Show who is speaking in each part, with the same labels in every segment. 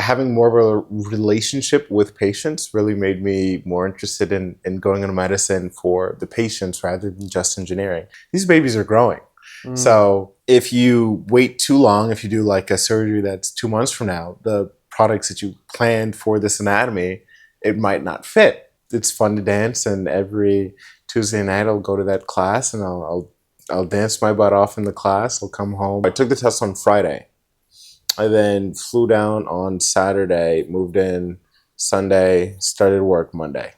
Speaker 1: having more of a relationship with patients really made me more interested in going into medicine for the patients rather than just engineering. These babies are growing. So if you wait too long, if you do like a surgery that's 2 months from now, the products that you planned for this anatomy, it might not fit. It's fun to dance, and every Tuesday night I'll go to that class and I'll dance my butt off in the class. I'll come home. I took the test on Friday. I then flew down on Saturday, moved in Sunday, started work Monday.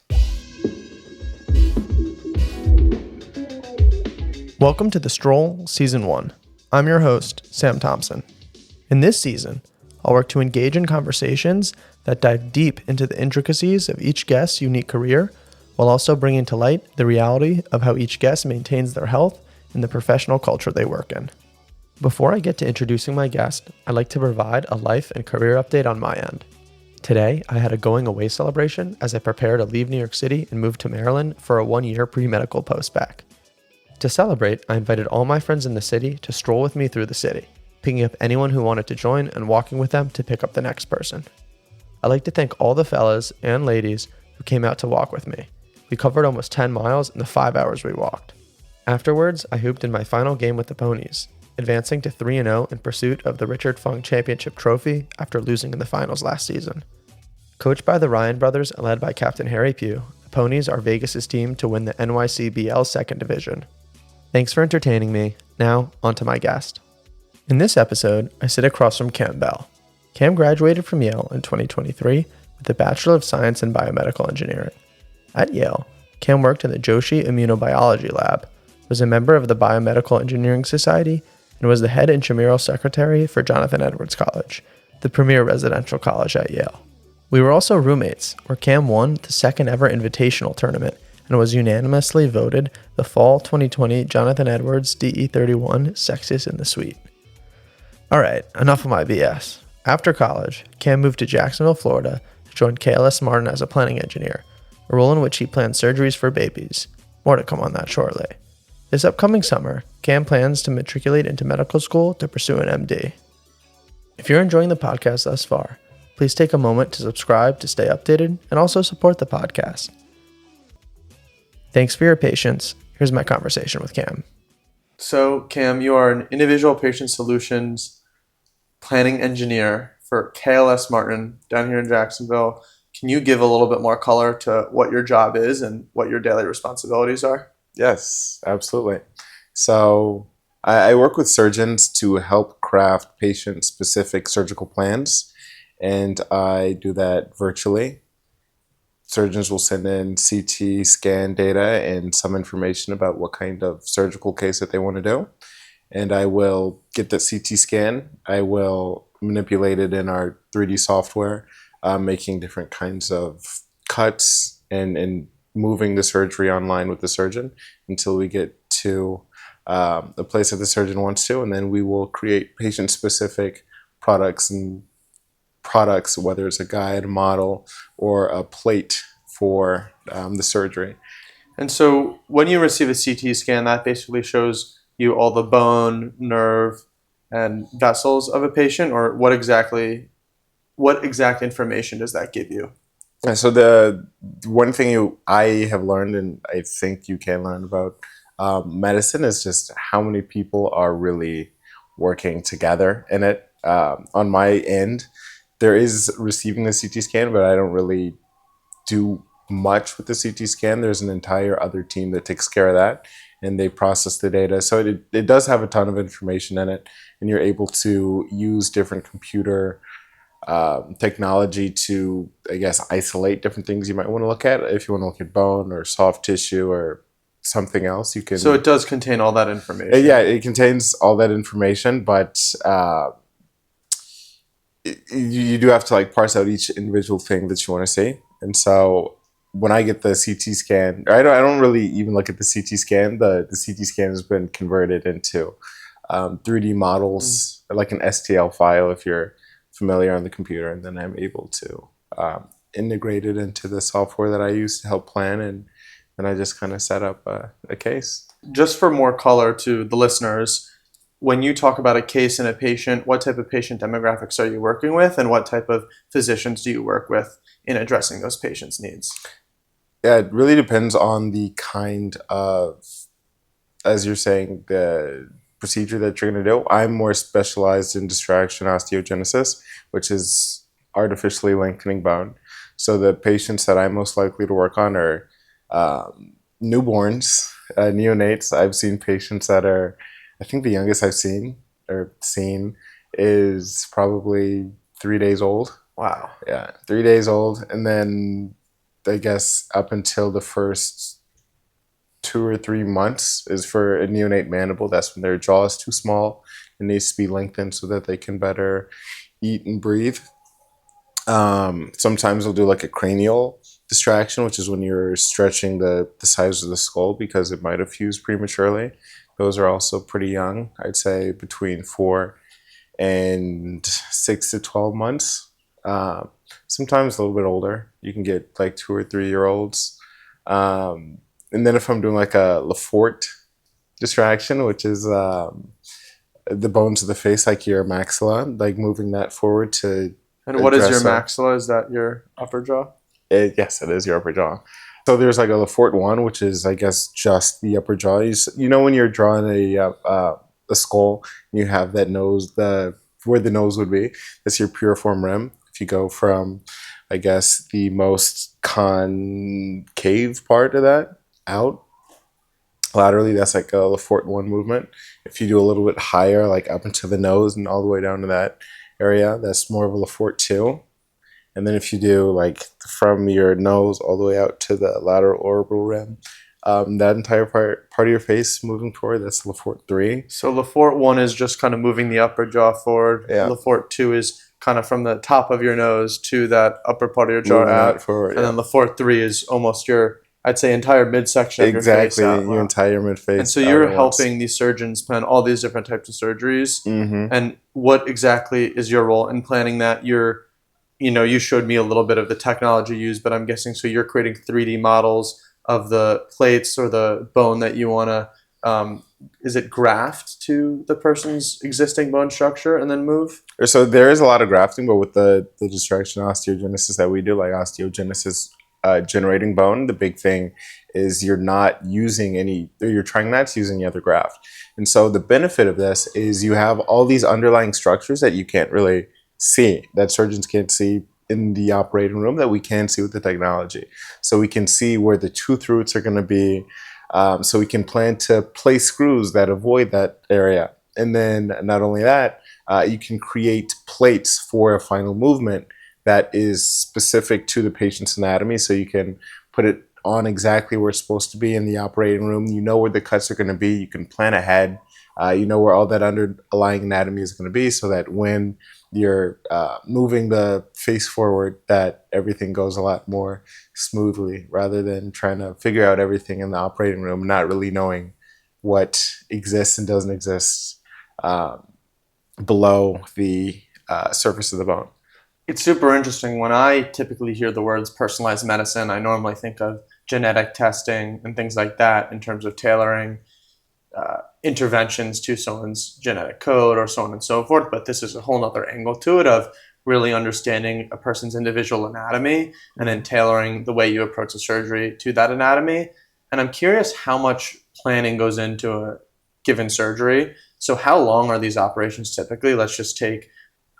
Speaker 2: Welcome to the Stroll Season 1. I'm your host, Sam Thompson. In this season, I'll work to engage in conversations that dive deep into the intricacies of each guest's unique career, while also bringing to light the reality of how each guest maintains their health in the professional culture they work in. Before I get to introducing my guest, I'd like to provide a life and career update on my end. Today, I had a going away celebration as I prepare to leave New York City and move to Maryland for a 1-year pre-medical post-bac. To celebrate, I invited all my friends in the city to stroll with me through the city, picking up anyone who wanted to join and walking with them to pick up the next person. I'd like to thank all the fellas and ladies who came out to walk with me. We covered almost 10 miles in the 5 hours we walked. Afterwards, I hooped in my final game with the ponies, advancing to 3-0 in pursuit of the Richard Funk Championship Trophy after losing in the finals last season. Coached by the Ryan brothers and led by Captain Harry Pugh, the ponies are Vegas' team to win the NYCBL Second Division. Thanks for entertaining me. Now, on to my guest. In this episode, I sit across from Cam Bell. Cam graduated from Yale in 2023 with a Bachelor of Science in Biomedical Engineering. At Yale, Cam worked in the Joshi Immunobiology Lab, was a member of the Biomedical Engineering Society, and was the head intramural secretary for Jonathan Edwards College, the premier residential college at Yale. We were also roommates, where Cam won the second ever invitational tournament and was unanimously voted the fall 2020 Jonathan Edwards DE31 Sexiest in the Suite. Alright, enough of my BS. After college, Cam moved to Jacksonville, Florida to join KLS Martin as a planning engineer, a role in which he planned surgeries for babies. More to come on that shortly. This upcoming summer, Cam plans to matriculate into medical school to pursue an MD. If you're enjoying the podcast thus far, please take a moment to subscribe to stay updated and also support the podcast. Thanks for your patience. Here's my conversation with Cam. So, Cam, you are an individual patient solutions planning engineer for KLS Martin down here in Jacksonville. Can you give a little bit more color to what your job is and what your daily responsibilities are?
Speaker 1: Yes, absolutely. So I work with surgeons to help craft patient-specific surgical plans, and I do that virtually. Surgeons will send in CT scan data and some information about what kind of surgical case that they want to do. And I will get the CT scan. I will manipulate it in our 3D software, making different kinds of cuts and moving the surgery online with the surgeon until we get to the place that the surgeon wants to. And then we will create patient-specific products, whether it's a guide, a model, or a plate for the surgery.
Speaker 2: And so when you receive a CT scan, that basically shows you all the bone, nerve, and vessels of a patient, or what exact information does that give you?
Speaker 1: So the one thing I have learned, and I think you can learn about medicine, is just how many people are really working together in it. On my end, there is receiving the CT scan, but I don't really do much with the CT scan. There's an entire other team that takes care of that, and they process the data. So it does have a ton of information in it, and you're able to use different computer technology to, I guess, isolate different things you might want to look at. If you want to look at bone or soft tissue or something else, you can.
Speaker 2: So it does contain all that information.
Speaker 1: Yeah, it contains all that information, but you do have to parse out each individual thing that you want to see. And so when I get the CT scan, I don't really even look at the CT scan. The CT scan has been converted into 3D models, like an STL file if you're familiar on the computer, and then I'm able to integrate it into the software that I use to help plan, and then I just kind of set up a case.
Speaker 2: Just for more color to the listeners, when you talk about a case and a patient, what type of patient demographics are you working with, and what type of physicians do you work with in addressing those patients' needs?
Speaker 1: Yeah, it really depends on the kind of, as you're saying, the procedure that you're going to do. I'm more specialized in distraction osteogenesis, which is artificially lengthening bone. So the patients that I'm most likely to work on are newborns, neonates. I've seen patients that are, I think the youngest I've seen is probably 3 days old.
Speaker 2: Wow.
Speaker 1: Yeah, 3 days old. And then I guess up until the first 2 or 3 months is for a neonate mandible. That's when their jaw is too small and needs to be lengthened so that they can better eat and breathe. Sometimes we'll do like a cranial distraction, which is when you're stretching the size of the skull because it might have fused prematurely. Those are also pretty young. I'd say between 4 and 6 to 12 months. Sometimes a little bit older. You can get like 2 or 3 year olds. And then if I'm doing like a Lefort distraction, which is the bones of the face, like your maxilla, like moving that forward to.
Speaker 2: And what is your maxilla? Is that your upper jaw?
Speaker 1: Yes, it is your upper jaw. So there's like a Lefort 1, which is, I guess, just the upper jaw. You know when you're drawing a skull, you have that nose, where the nose would be. That's your piriform rim. If you go from, I guess, the most concave part of that out laterally, that's like a Lefort 1 movement. If you do a little bit higher, like up into the nose and all the way down to that area, that's more of a Lefort 2. And then if you do like from your nose all the way out to the lateral orbital rim, that entire part of your face moving forward, that's Lefort 3.
Speaker 2: So Lefort 1 is just kind of moving the upper jaw forward.
Speaker 1: Yeah.
Speaker 2: Lefort 2 is kind of from the top of your nose to that upper part of your jaw out.
Speaker 1: Forward,
Speaker 2: and then Lefort 3 is almost your, I'd say, entire midsection of your face.
Speaker 1: Exactly, your entire mid-face.
Speaker 2: And so you're helping these surgeons plan all these different types of surgeries.
Speaker 1: Mm-hmm.
Speaker 2: And what exactly is your role in planning that? You showed me a little bit of the technology used, but I'm guessing so you're creating 3D models of the plates or the bone that you want to, is it graft to the person's existing bone structure and then move?
Speaker 1: So there is a lot of grafting, but with the distraction osteogenesis that we do, like osteogenesis generating bone, the big thing is you're trying not to use any other graft. And so the benefit of this is you have all these underlying structures that you can't really see, that surgeons can't see in the operating room, that we can see with the technology. So we can see where the tooth roots are going to be. So we can plan to place screws that avoid that area. And then not only that, you can create plates for a final movement that is specific to the patient's anatomy. So you can put it on exactly where it's supposed to be in the operating room. You know where the cuts are going to be. You can plan ahead. You know where all that underlying anatomy is going to be, so that when you're moving the face forward, that everything goes a lot more smoothly, rather than trying to figure out everything in the operating room, not really knowing what exists and doesn't exist below the surface of the bone.
Speaker 2: It's super interesting. When I typically hear the words personalized medicine, I normally think of genetic testing and things like that in terms of tailoring interventions to someone's genetic code or so on and so forth. But this is a whole other angle to it of really understanding a person's individual anatomy and then tailoring the way you approach the surgery to that anatomy. And I'm curious how much planning goes into a given surgery. So how long are these operations typically? Let's just take,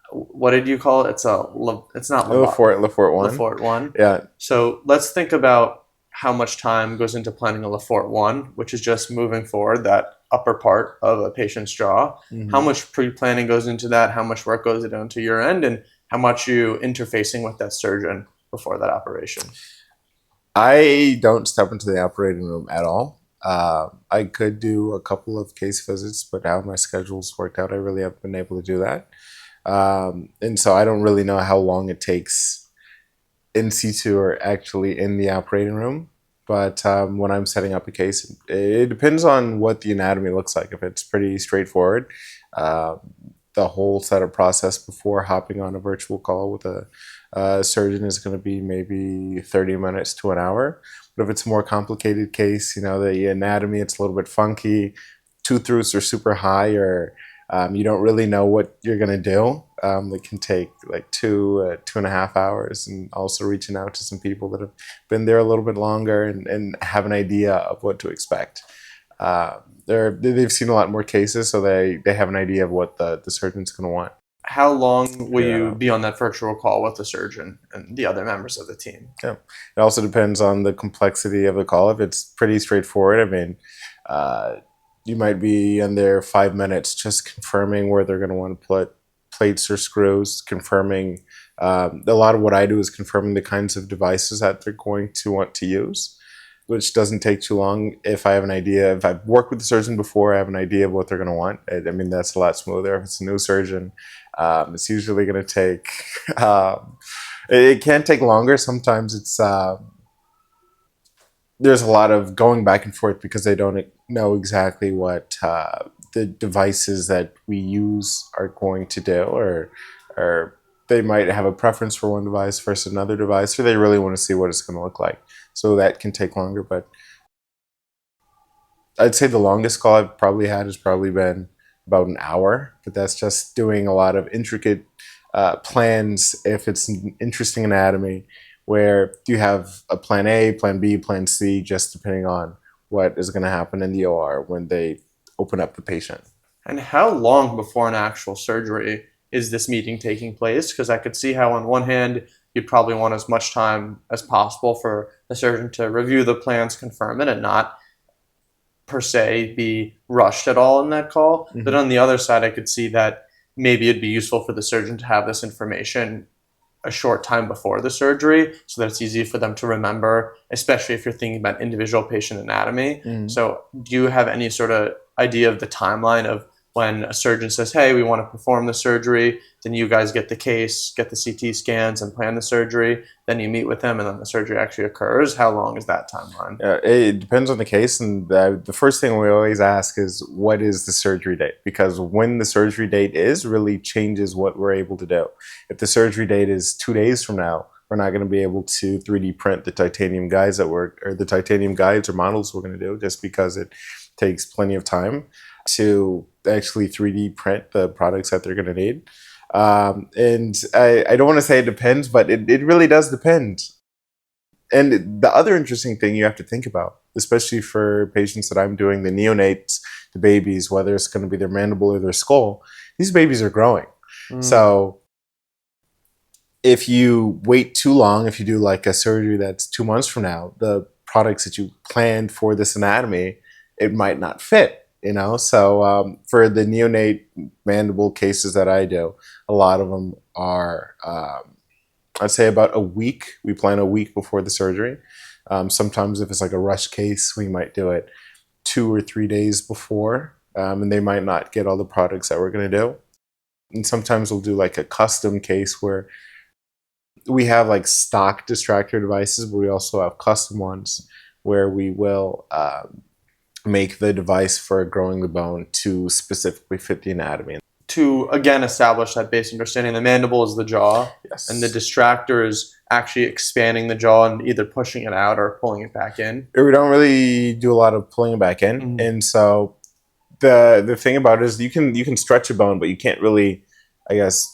Speaker 2: what did you call it? It's not
Speaker 1: Lefort 1.
Speaker 2: Lefort 1.
Speaker 1: Yeah.
Speaker 2: So let's think about how much time goes into planning a Lefort 1, which is just moving forward that upper part of a patient's jaw. Mm-hmm. How much pre-planning goes into that? How much work goes into your end? And how much you interfacing with that surgeon before that operation?
Speaker 1: I don't step into the operating room at all. I could do a couple of case visits, but how my schedule's worked out, I really haven't been able to do that. And so I don't really know how long it takes in situ or actually in the operating room. But when I'm setting up a case, it depends on what the anatomy looks like. If it's pretty straightforward, the whole setup process before hopping on a virtual call with a surgeon is going to be maybe 30 minutes to an hour. But if it's a more complicated case, the anatomy, it's a little bit funky, tooth roots are super high, or You don't really know what you're going to do. It can take like 2.5 hours, and also reaching out to some people that have been there a little bit longer and have an idea of what to expect. They've seen a lot more cases, so they have an idea of what the surgeon's going to want.
Speaker 2: How long will you be on that virtual call with the surgeon and the other members of the team?
Speaker 1: Yeah, it also depends on the complexity of the call. If it's pretty straightforward, I mean, you might be in there 5 minutes just confirming where they're going to want to put plates or screws, confirming. A lot of what I do is confirming the kinds of devices that they're going to want to use, which doesn't take too long. If I have an idea, if I've worked with the surgeon before, I have an idea of what they're going to want. I mean, that's a lot smoother. If it's a new surgeon, it's usually going to take, it can take longer. Sometimes it's, there's a lot of going back and forth because they don't know exactly what the devices that we use are going to do, or they might have a preference for one device versus another device, or they really want to see what it's going to look like. So that can take longer, but I'd say the longest call I've probably had has probably been about an hour, but that's just doing a lot of intricate plans. If it's an interesting anatomy, where you have a plan A, plan B, plan C, just depending on what is going to happen in the OR when they open up the patient.
Speaker 2: And how long before an actual surgery is this meeting taking place? Because I could see how on one hand, you'd probably want as much time as possible for the surgeon to review the plans, confirm it, and not per se be rushed at all in that call. Mm-hmm. But on the other side, I could see that maybe it'd be useful for the surgeon to have this information a short time before the surgery so that it's easy for them to remember, especially if you're thinking about individual patient anatomy. Mm. So do you have any sort of idea of the timeline of when a surgeon says, hey, we want to perform the surgery, then you guys get the case, get the CT scans and plan the surgery, then you meet with them and then the surgery actually occurs? How long is that timeline?
Speaker 1: It depends on the case, and the first thing we always ask is, what is the surgery date? Because when the surgery date is really changes what we're able to do. If the surgery date is 2 days from now, we're not going to be able to 3D print the titanium guides or the titanium guides or models we're going to do, just because it takes plenty of time to actually 3D print the products that they're going to need. And I don't want to say it depends, but it really does depend. And the other interesting thing you have to think about, especially for patients that I'm doing, the neonates, the babies, whether it's going to be their mandible or their skull, these babies are growing. Mm. So if you wait too long, if you do like a surgery that's 2 months from now, the products that you planned for this anatomy, it might not fit. So for the neonate mandible cases that I do, a lot of them are, I'd say about a week. We plan a week before the surgery. Sometimes if it's like a rush case, we might do it 2 or 3 days before, and they might not get all the products that we're going to do. And sometimes we'll do like a custom case where we have like stock distractor devices, but we also have custom ones where we will make the device for growing the bone to specifically fit the anatomy.
Speaker 2: To, again, establish that basic understanding, the mandible is the jaw,
Speaker 1: yes,
Speaker 2: and the distractor is actually expanding the jaw and either pushing it out or pulling it back in.
Speaker 1: We don't really do a lot of pulling it back in. Mm-hmm. And so the thing about it is you can stretch a bone, but you can't really, I guess,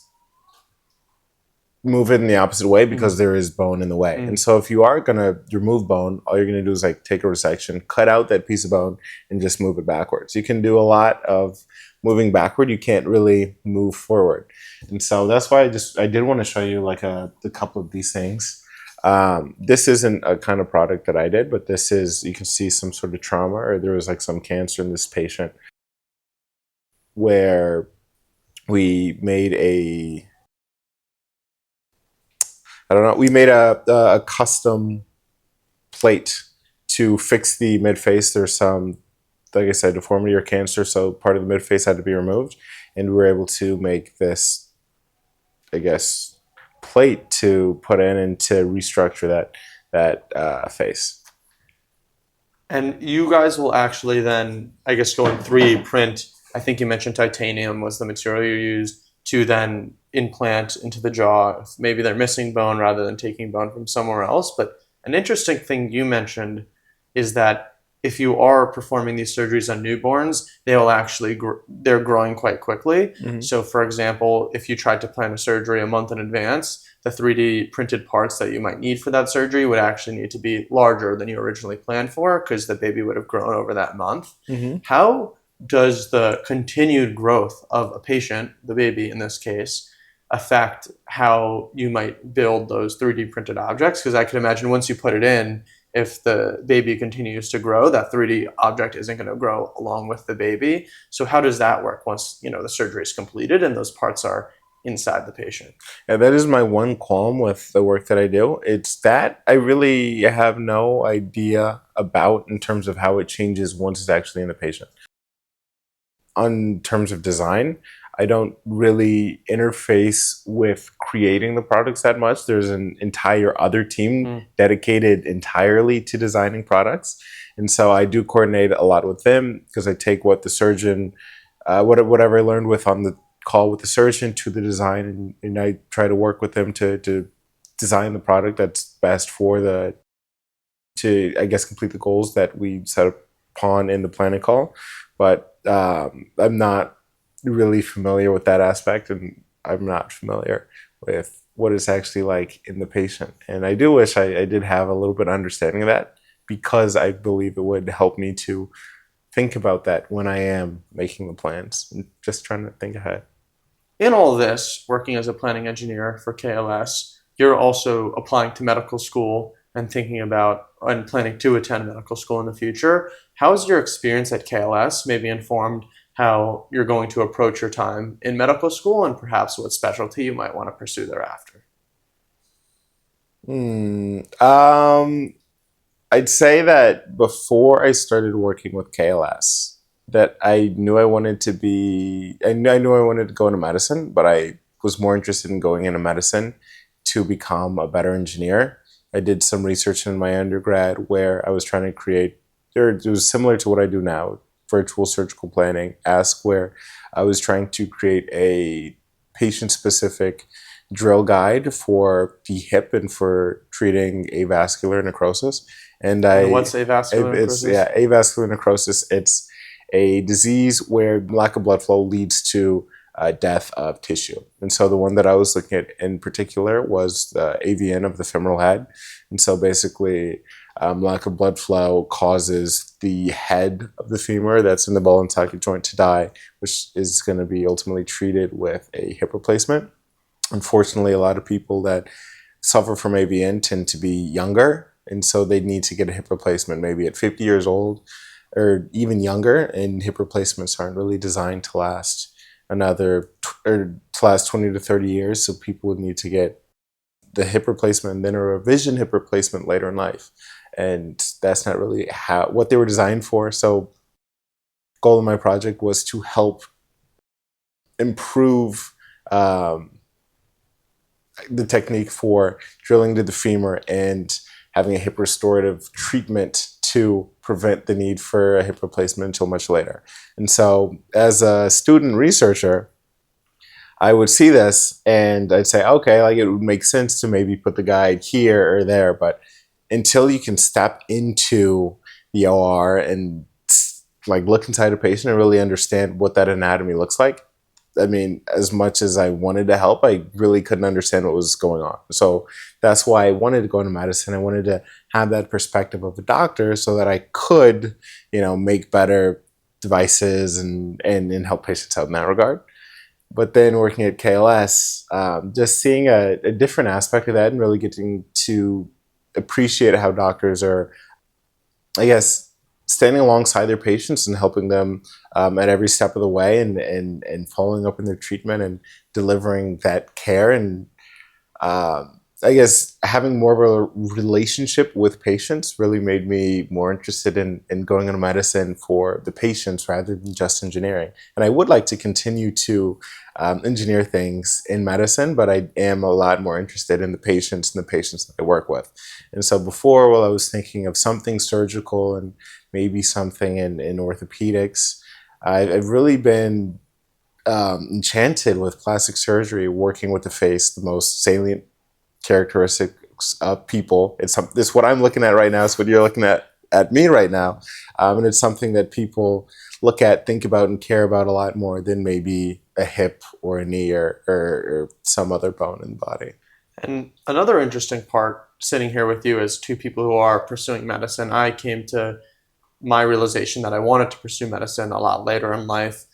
Speaker 1: move it in the opposite way because there is bone in the way. And so if you are going to remove bone, all you're going to do is like take a resection, cut out that piece of bone, and just move it backwards. You can do a lot of moving backward. You can't really move forward. And so that's why I did want to show you like a couple of these things. This isn't a kind of product that I did, but this is, you can see some sort of trauma, or there was like some cancer in this patient where we made we made a custom plate to fix the midface. There's some, like I said, deformity or cancer, so part of the midface had to be removed, and we were able to make this, I guess, plate to put in and to restructure that face.
Speaker 2: And you guys will actually then, I guess, go and 3D print. I think you mentioned titanium was the material you used to then implant into the jaw if maybe they're missing bone rather than taking bone from somewhere else. But an interesting thing you mentioned is that if you are performing these surgeries on newborns, they're growing quite quickly. So for example, if you tried to plan a surgery a month in advance, the 3D printed parts that you might need for that surgery would actually need to be larger than you originally planned for, because the baby would have grown over that month. How does the continued growth of a patient, the baby in this case, affect how you might build those 3D printed objects? Because I can imagine once you put it in, if the baby continues to grow, that 3D object isn't going to grow along with the baby. So how does that work once, the surgery is completed and those parts are inside the patient?
Speaker 1: Yeah, that is my one qualm with the work that I do. It's that I really have no idea about in terms of how it changes once it's actually in the patient. On terms of design, I don't really interface with creating the products that much. There's an entire other team dedicated entirely to designing products. And so I do coordinate a lot with them, because I take what the surgeon, whatever I learned with on the call with the surgeon to the design, and I try to work with them to design the product that's best to, I guess, complete the goals that we set upon in the planning call. But I'm not really familiar with that aspect, and I'm not familiar with what it's actually like in the patient. And I do wish I did have a little bit of understanding of that, because I believe it would help me to think about that when I am making the plans and just trying to think ahead.
Speaker 2: In all this, working as a planning engineer for KLS, you're also applying to medical school and thinking about and planning to attend medical school in the future. How has your experience at KLS maybe informed how you're going to approach your time in medical school, and perhaps what specialty you might want to pursue thereafter?
Speaker 1: I'd say that before I started working with KLS, that I knew I wanted to go into medicine, but I was more interested in going into medicine to become a better engineer. I did some research in my undergrad where I was trying to create, it was similar to what I do now, virtual surgical planning, where I was trying to create a patient-specific drill guide for the hip and for treating avascular necrosis. And
Speaker 2: what's avascular necrosis?
Speaker 1: Avascular necrosis. It's a disease where lack of blood flow leads to death of tissue. And so the one that I was looking at in particular was the AVN of the femoral head. And so basically, lack of blood flow causes the head of the femur that's in the ball and socket joint to die, which is going to be ultimately treated with a hip replacement. Unfortunately, a lot of people that suffer from AVN tend to be younger, and so they need to get a hip replacement maybe at 50 years old or even younger, and hip replacements aren't really designed to last 20 to 30 years, so people would need to get the hip replacement and then a revision hip replacement later in life, and that's not really what they were designed for. So the goal of my project was to help improve the technique for drilling to the femur and having a hip restorative treatment to prevent the need for a hip replacement until much later. And so as a student researcher, I would see this and I'd say, okay, like it would make sense to maybe put the guide here or there, but until you can step into the OR and like look inside a patient and really understand what that anatomy looks like, I mean, as much as I wanted to help, I really couldn't understand what was going on. So that's why I wanted to go into medicine. I wanted to have that perspective of a doctor so that I could, make better devices and help patients out in that regard. But then working at KLS, just seeing a different aspect of that and really getting to appreciate how doctors are, I guess, standing alongside their patients and helping them at every step of the way and following up in their treatment and delivering that care. And I guess having more of a relationship with patients really made me more interested in going into medicine for the patients rather than just engineering. And I would like to continue to engineer things in medicine, but I am a lot more interested in the patients and the patients that I work with. And so before, while I was thinking of something surgical and maybe something in orthopedics, I've really been enchanted with plastic surgery, working with the face, the most salient characteristics of people. It's what I'm looking at right now. It's what you're looking at at me right now. And it's something that people look at, think about, and care about a lot more than maybe a hip or a knee or some other bone in the body.
Speaker 2: And another interesting part sitting here with you as two people who are pursuing medicine, I came to my realization that I wanted to pursue medicine a lot later in life,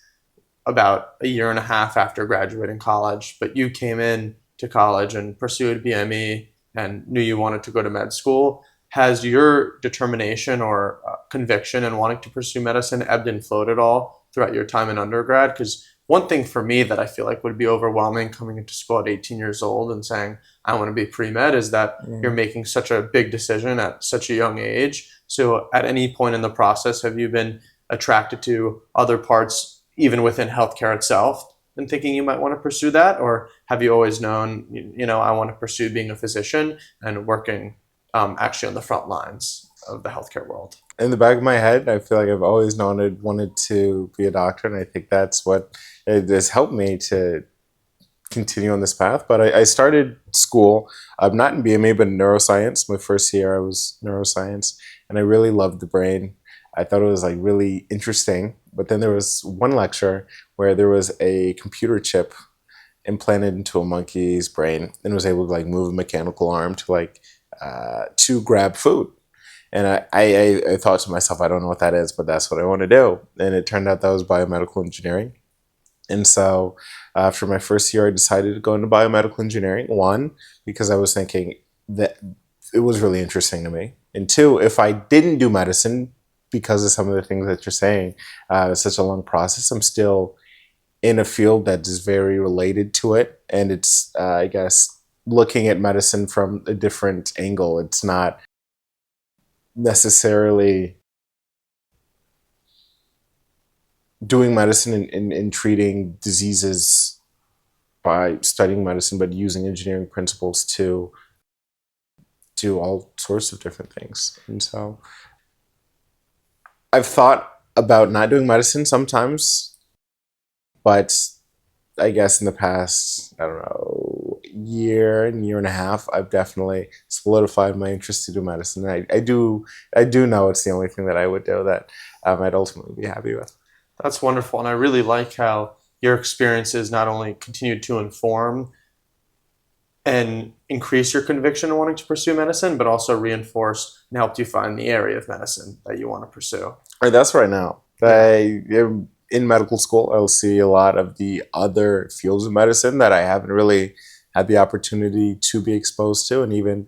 Speaker 2: about a year and a half after graduating college. But you came in to college and pursued BME and knew you wanted to go to med school. Has your determination or conviction in wanting to pursue medicine ebbed and flowed at all throughout your time in undergrad? Because one thing for me that I feel like would be overwhelming coming into school at 18 years old and saying, I want to be pre-med, is that you're making such a big decision at such a young age. So at any point in the process, have you been attracted to other parts, even within healthcare itself, and thinking you might want to pursue that? Or have you always known, I want to pursue being a physician and working actually on the front lines of the healthcare world?
Speaker 1: In the back of my head, I feel like I've always known I wanted to be a doctor, and I think that's what has helped me to continue on this path. But I started school, not in BME, but in neuroscience. My first year, I was neuroscience, and I really loved the brain. I thought it was like really interesting. But then there was one lecture where there was a computer chip implanted into a monkey's brain and was able to like move a mechanical arm to grab food. And I thought to myself, I don't know what that is, but that's what I want to do. And it turned out that was biomedical engineering. And so after my first year, I decided to go into biomedical engineering. One, because I was thinking that it was really interesting to me. And two, if I didn't do medicine, because of some of the things that you're saying, it's such a long process, I'm still in a field that is very related to it. And it's, I guess, looking at medicine from a different angle. It's not necessarily doing medicine in treating diseases by studying medicine, but using engineering principles to do all sorts of different things. And so I've thought about not doing medicine sometimes, but I guess in the past, I don't know, year and a half, I've definitely solidified my interest to do medicine. I do know it's the only thing that I would do that I'd ultimately be happy with.
Speaker 2: That's wonderful. And I really like how your experiences not only continue to inform and increase your conviction in wanting to pursue medicine, but also reinforce and helped you find the area of medicine that you want to pursue.
Speaker 1: Right, that's right now. In medical school, I'll see a lot of the other fields of medicine that I haven't really had the opportunity to be exposed to. And even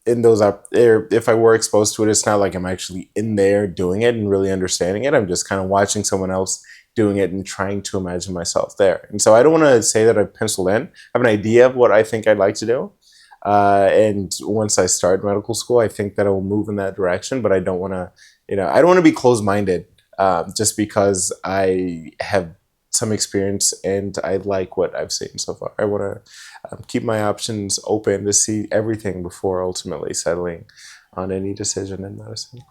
Speaker 1: in those, if I were exposed to it, it's not like I'm actually in there doing it and really understanding it. I'm just kind of watching someone else doing it and trying to imagine myself there. And so I don't want to say that I've penciled in. I have an idea of what I think I'd like to do. And once I start medical school, I think that I will move in that direction. But I don't want to, I don't want to be closed-minded just because I have some experience and I like what I've seen so far. I want to keep my options open to see everything before ultimately settling on any decision in medicine.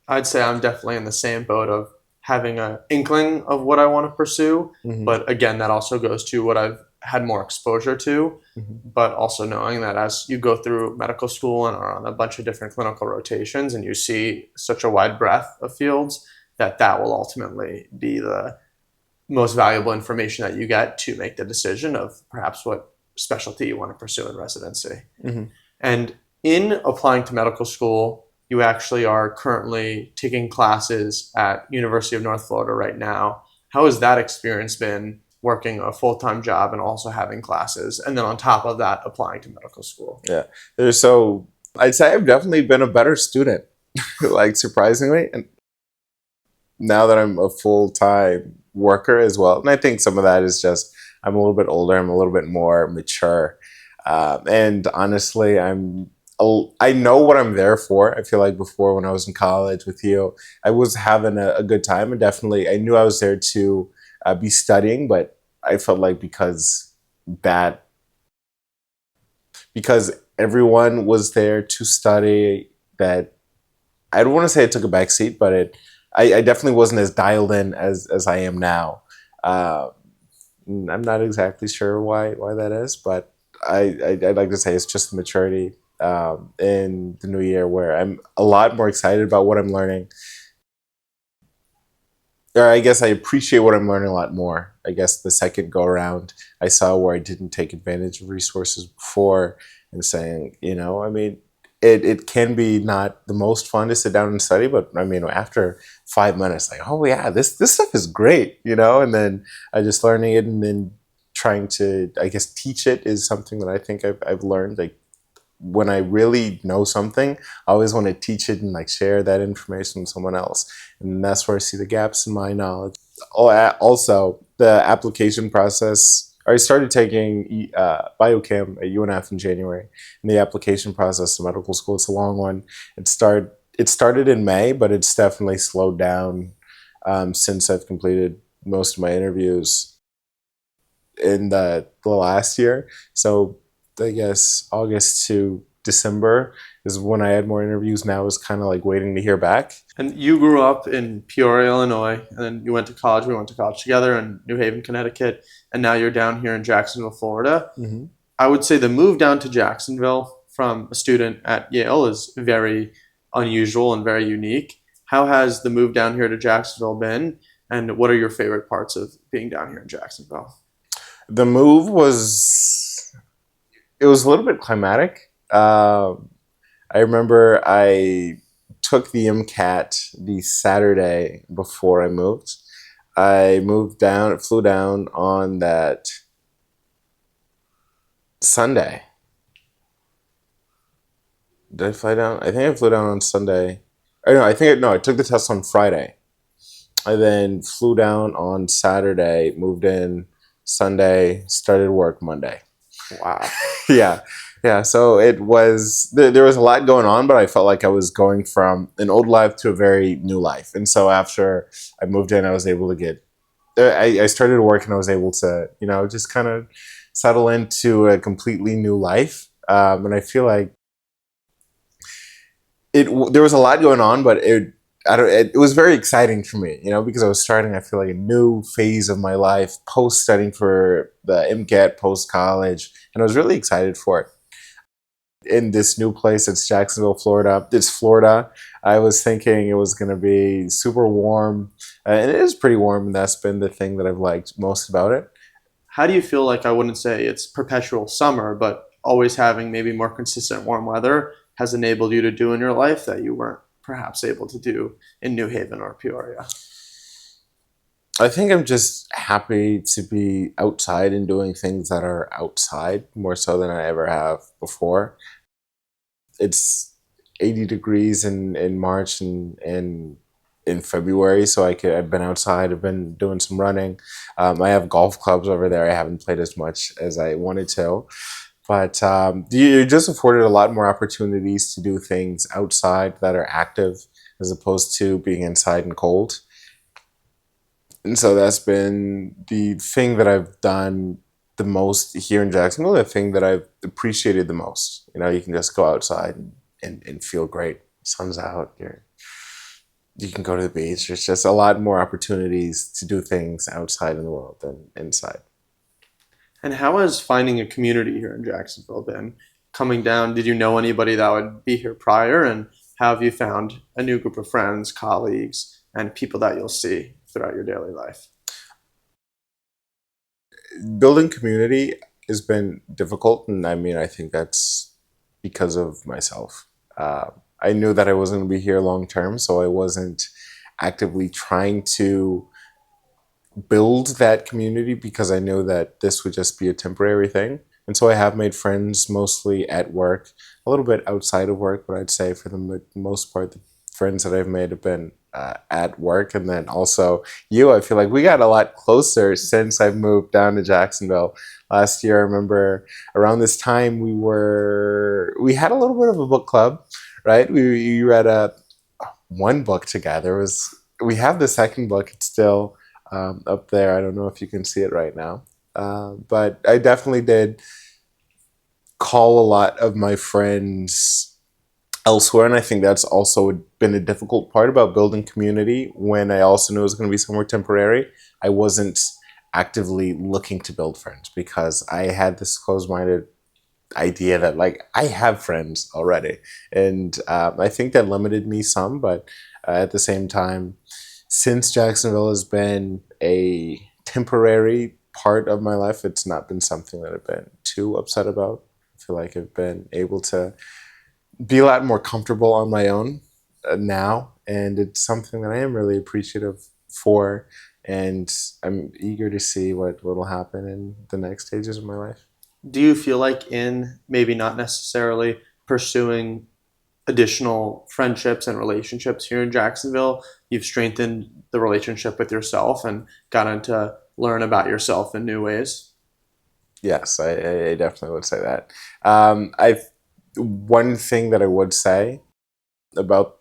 Speaker 2: I'd say I'm definitely in the same boat of having an inkling of what I want to pursue.
Speaker 1: Mm-hmm.
Speaker 2: But again, that also goes to what I've had more exposure to, but also knowing that as you go through medical school and are on a bunch of different clinical rotations and you see such a wide breadth of fields, that will ultimately be the most valuable information that you get to make the decision of perhaps what specialty you want to pursue in residency.
Speaker 1: Mm-hmm.
Speaker 2: And in applying to medical school, you actually are currently taking classes at University of North Florida right now. How has that experience been, working a full-time job and also having classes, and then on top of that, applying to medical school?
Speaker 1: Yeah. So I'd say I've definitely been a better student, like surprisingly. And now that I'm a full-time worker as well, and I think some of that is just I'm a little bit older, I'm a little bit more mature. And honestly, I know what I'm there for. I feel like before when I was in college with you, I was having a good time, and definitely I knew I was there to be studying, but I felt like because everyone was there to study, that I don't want to say it took a backseat, but I definitely wasn't as dialed in as I am now. I'm not exactly sure why that is, but I'd like to say it's just the maturity in the new year, where I'm a lot more excited about what I'm learning. Or I guess I appreciate what I'm learning a lot more. I guess the second go around, I saw where I didn't take advantage of resources before, and saying, I mean, it can be not the most fun to sit down and study, but I mean, after 5 minutes, like, oh yeah, this stuff is great, and then I just learning it, and then trying to, I guess, teach it is something that I think I've learned. Like, when I really know something, I always want to teach it and like share that information with someone else. And that's where I see the gaps in my knowledge. Also, the application process. I started taking biochem at UNF in January, and the application process to medical school, it's a long one. It started in May, but it's definitely slowed down since I've completed most of my interviews in the last year. So I guess August to December is when I had more interviews. Now is kind of like waiting to hear back.
Speaker 2: And you grew up in Peoria, Illinois, and then you went to college. We went to college together in New Haven, Connecticut, and now you're down here in Jacksonville, Florida.
Speaker 1: Mm-hmm.
Speaker 2: I would say the move down to Jacksonville from a student at Yale is very unusual and very unique. How has the move down here to Jacksonville been, and what are your favorite parts of being down here in Jacksonville?
Speaker 1: The move it was a little bit climatic. I remember I took the MCAT the Saturday before I moved. I flew down on that Sunday. Did I fly down? I think I flew down on Sunday. I took the test on Friday. I then flew down on Saturday, moved in Sunday, started work Monday.
Speaker 2: Wow.
Speaker 1: Yeah. So there was a lot going on, but I felt like I was going from an old life to a very new life. And so after I moved in, I was able to I started work, and I was able to, just kind of settle into a completely new life. And I feel like there was a lot going on, but it was very exciting for me, because I was starting, I feel like, a new phase of my life post studying for the MCAT, post college, and I was really excited for it. In this new place, it's Jacksonville, Florida. It's Florida. I was thinking it was going to be super warm, and it is pretty warm, and that's been the thing that I've liked most about it.
Speaker 2: How do you feel like, I wouldn't say it's perpetual summer, but always having maybe more consistent warm weather has enabled you to do in your life that you weren't perhaps able to do in New Haven or Peoria?
Speaker 1: I think I'm just happy to be outside and doing things that are outside more so than I ever have before. It's 80 degrees in March and in February, so I've been outside. I've been doing some running. I have golf clubs over there. I haven't played as much as I wanted to. But you're just afforded a lot more opportunities to do things outside that are active as opposed to being inside and cold. And so that's been the thing that I've done the most here in Jacksonville, the thing that I've appreciated the most. You can just go outside and feel great. Sun's out. You can go to the beach. There's just a lot more opportunities to do things outside in the world than inside.
Speaker 2: And how has finding a community here in Jacksonville been? Coming down, did you know anybody that would be here prior? And how have you found a new group of friends, colleagues, and people that you'll see throughout your daily life?
Speaker 1: Building community has been difficult, and I think that's because of myself. I knew that I wasn't going to be here long term, so I wasn't actively trying to build that community because I knew that this would just be a temporary thing. And so I have made friends mostly at work, a little bit outside of work, but I'd say for the most part, the friends that I've made have been at work. And then also I feel like we got a lot closer since I've moved down to Jacksonville. Last year, I remember around this time we had a little bit of a book club, right? We read one book together. We have the second book. It's still up there. I don't know if you can see it right now. But I definitely did call a lot of my friends elsewhere. And I think that's also been a difficult part about building community when I also knew it was going to be somewhere temporary. I wasn't actively looking to build friends because I had this closed-minded idea that like I have friends already, and I think that limited me some. But at the same time, since Jacksonville has been a temporary part of my life, it's not been something that I've been too upset about. I feel like I've been able to be a lot more comfortable on my own now, and it's something that I am really appreciative for, and I'm eager to see what will happen in the next stages of my life.
Speaker 2: Do you feel like in maybe not necessarily pursuing additional friendships and relationships here in Jacksonville, you've strengthened the relationship with yourself and gotten to learn about yourself in new ways?
Speaker 1: Yes, I definitely would say that. I One thing that I would say about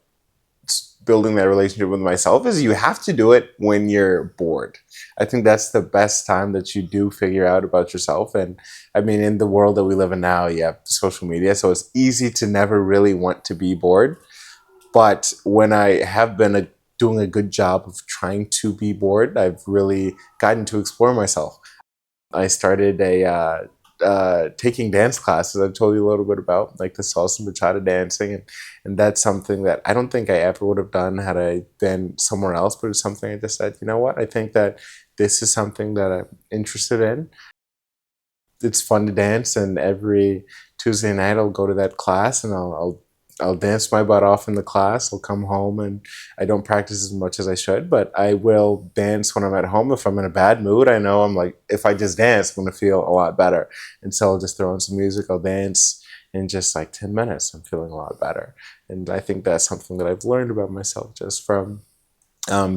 Speaker 1: building that relationship with myself is you have to do it when you're bored. I think that's the best time that you do figure out about yourself. And I mean, in the world that we live in now, you have social media, so it's easy to never really want to be bored. But when I have been doing a good job of trying to be bored, I've really gotten to explore myself. I started taking dance classes. I told you a little bit about, like the salsa and bachata dancing, and that's something that I don't think I ever would have done had I been somewhere else. But it's something I just said, you know what? I think that this is something that I'm interested in. It's fun to dance, and every Tuesday night I'll go to that class, and I'll dance my butt off in the class. I'll come home, and I don't practice as much as I should, but I will dance when I'm at home. If I'm in a bad mood, I know I'm like, if I just dance, I'm going to feel a lot better. And so I'll just throw on some music, I'll dance in just like 10 minutes. I'm feeling a lot better. And I think that's something that I've learned about myself just from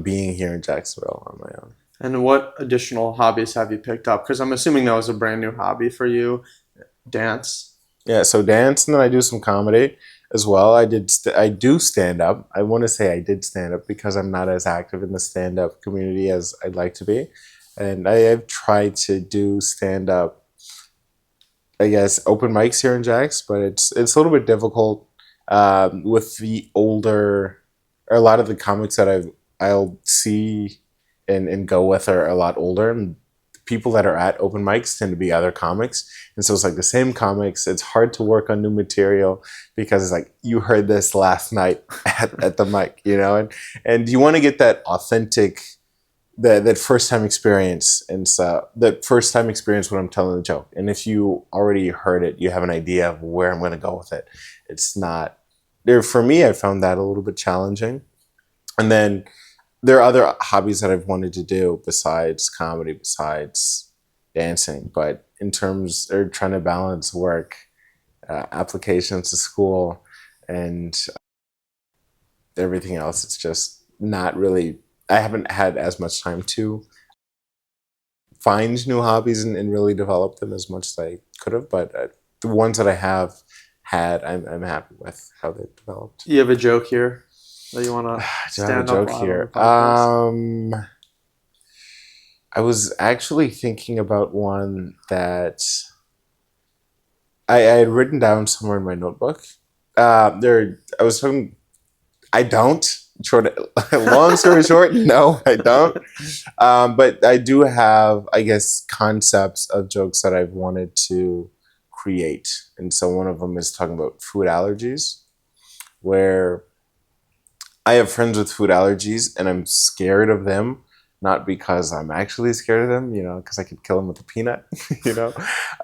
Speaker 1: being here in Jacksonville on my own.
Speaker 2: And what additional hobbies have you picked up? Because I'm assuming that was a brand new hobby for you, dance.
Speaker 1: Yeah, so dance, and then I do some comedy as well. I do stand up. I want to say I did stand up because I'm not as active in the stand up community as I'd like to be, and I have tried to do stand up. I guess open mics here in Jax, but it's a little bit difficult with the older, or a lot of the comics that I'll see and go with are a lot older, and people that are at open mics tend to be other comics, and so it's like the same comics. It's hard to work on new material because it's like you heard this last night at the mic, and you want to get that authentic, that first time experience, and so that first time experience when I'm telling the joke. And if you already heard it, you have an idea of where I'm going to go with it. It's not there for me. I found that a little bit challenging, and then there are other hobbies that I've wanted to do besides comedy, besides dancing. But in terms of trying to balance work, applications to school, and everything else, it's just not really. I haven't had as much time to find new hobbies and really develop them as much as I could have. But the ones that I have had, I'm happy with how they've developed.
Speaker 2: You have a joke here that you want to stand up on
Speaker 1: Here.
Speaker 2: the podcast?
Speaker 1: I was actually thinking about one that I had written down somewhere in my notebook. I was talking. I don't. Long story short, no, I don't. But I do have, I guess, concepts of jokes that I've wanted to create, and so one of them is talking about food allergies, where I have friends with food allergies, and I'm scared of them, not because I'm actually scared of them, because I could kill them with a peanut,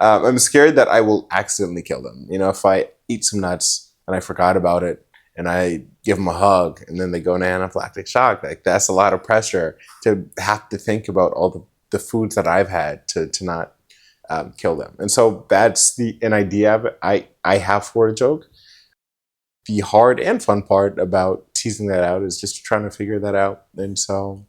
Speaker 1: I'm scared that I will accidentally kill them. If I eat some nuts and I forgot about it, and I give them a hug, and then they go into anaphylactic shock, like that's a lot of pressure to have to think about all the foods that I've had to not kill them. And so that's an idea of it I have for a joke. The hard and fun part about teasing that out is just trying to figure that out. And so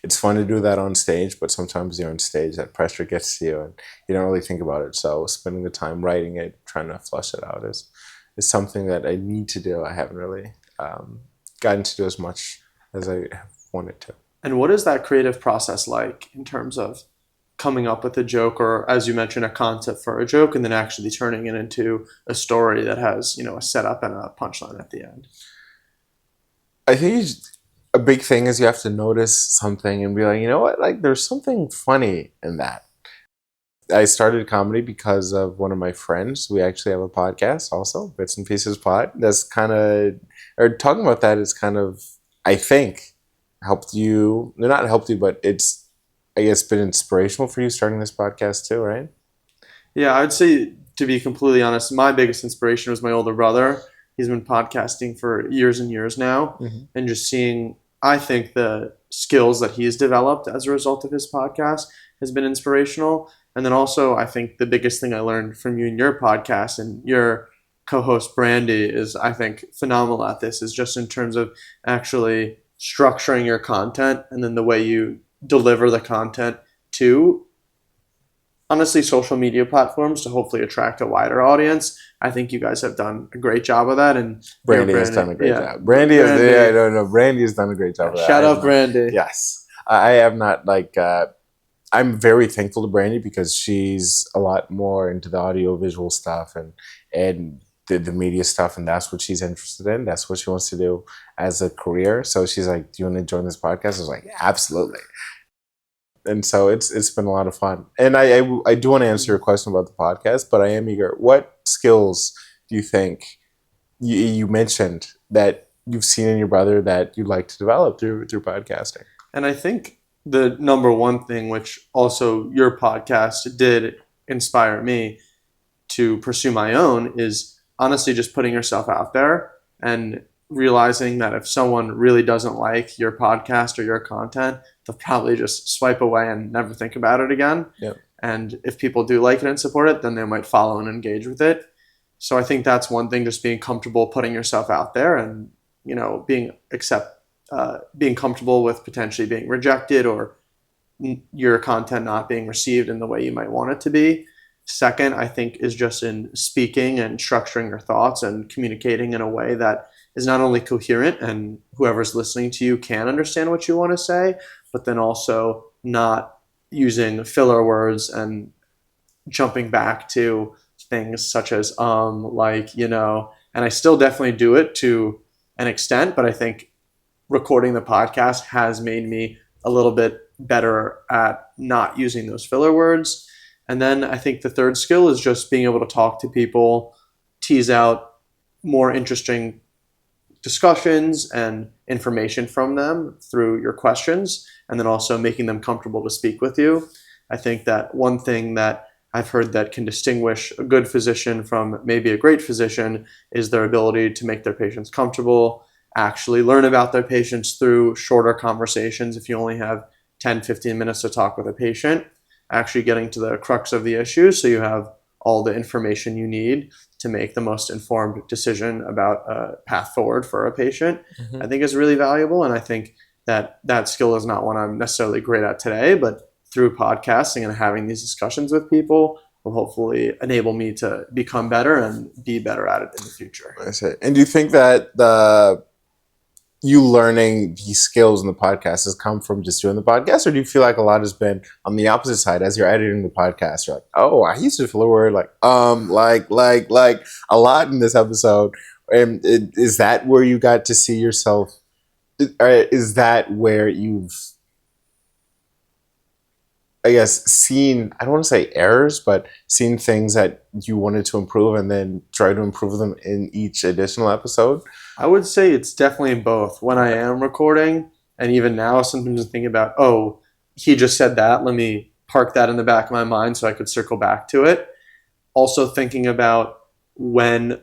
Speaker 1: it's fun to do that on stage, but sometimes you're on stage, that pressure gets to you and you don't really think about it. So spending the time writing it, trying to flush it out is something that I need to do. I haven't really gotten to do as much as I have wanted to.
Speaker 2: And what is that creative process like in terms of coming up with a joke, or as you mentioned, a concept for a joke, and then actually turning it into a story that has, a setup and a punchline at the end?
Speaker 1: I think a big thing is you have to notice something and be like, you know what, like there's something funny in that. I started comedy because of one of my friends. We actually have a podcast also, Bits and Pieces Pod. That's kind of, or talking about that is kind of, I think, helped you, no, not helped you, but it's, I guess, been inspirational for you starting this podcast too, right?
Speaker 2: Yeah, I'd say, to be completely honest, my biggest inspiration was my older brother. He's been podcasting for years and years now,
Speaker 1: Mm-hmm.
Speaker 2: and just seeing, I think, the skills that he's developed as a result of his podcast has been inspirational. And then also, I think the biggest thing I learned from you and your podcast and your co-host Brandy is, I think, phenomenal at this, is just in terms of actually structuring your content and then the way you deliver the content to, honestly, social media platforms to hopefully attract a wider audience. I think you guys have done a great job of that, and
Speaker 1: Brandy has done a great
Speaker 2: yeah,
Speaker 1: job. Brandy is, yeah, I don't know. Brandy has done a great job of that.
Speaker 2: Shout
Speaker 1: I have
Speaker 2: out
Speaker 1: not-
Speaker 2: Brandy.
Speaker 1: Yes. I have not, like, I'm very thankful to Brandy because she's a lot more into the audio visual stuff and the media stuff, and that's what she's interested in. That's what she wants to do as a career. So she's like, "Do you want to join this podcast?" I was like, "Absolutely." And so it's been a lot of fun. And I do want to answer your question about the podcast, but I am eager. What skills do you think you mentioned that you've seen in your brother that you'd like to develop through podcasting?
Speaker 2: And I think the number one thing, which also your podcast did inspire me to pursue my own, is honestly just putting yourself out there and realizing that if someone really doesn't like your podcast or your content, they'll probably just swipe away and never think about it again.
Speaker 1: Yep.
Speaker 2: And if people do like it and support it, then they might follow and engage with it. So I think that's one thing, just being comfortable putting yourself out there and, being comfortable with potentially being rejected or your content not being received in the way you might want it to be. Second, I think, is just in speaking and structuring your thoughts and communicating in a way that is not only coherent and whoever's listening to you can understand what you want to say, but then also not using filler words and jumping back to things such as and I still definitely do it to an extent, but I think recording the podcast has made me a little bit better at not using those filler words. And then I think the third skill is just being able to talk to people, tease out more interesting discussions and information from them through your questions, and then also making them comfortable to speak with you. I think that one thing that I've heard that can distinguish a good physician from maybe a great physician is their ability to make their patients comfortable, actually learn about their patients through shorter conversations. If you only have 10, 15 minutes to talk with a patient, actually getting to the crux of the issue so you have all the information you need to make the most informed decision about a path forward for a patient, I think is really valuable. And I think that that skill is not one I'm necessarily great at today, but through podcasting and having these discussions with people will hopefully enable me to become better and be better at it in the future.
Speaker 1: I see. And do you think that you learning these skills in the podcast has come from just doing the podcast, or do you feel like a lot has been on the opposite side as you're editing the podcast? You're like, oh, I used to feel a word like a lot in this episode. And is that where you got to see yourself? Or is that where you've, I guess, seen, I don't want to say errors, but seen things that you wanted to improve and then try to improve them in each additional episode?
Speaker 2: I would say it's definitely both. When I am recording, and even now, sometimes I'm thinking about, oh, he just said that. Let me park that in the back of my mind so I could circle back to it. Also thinking about when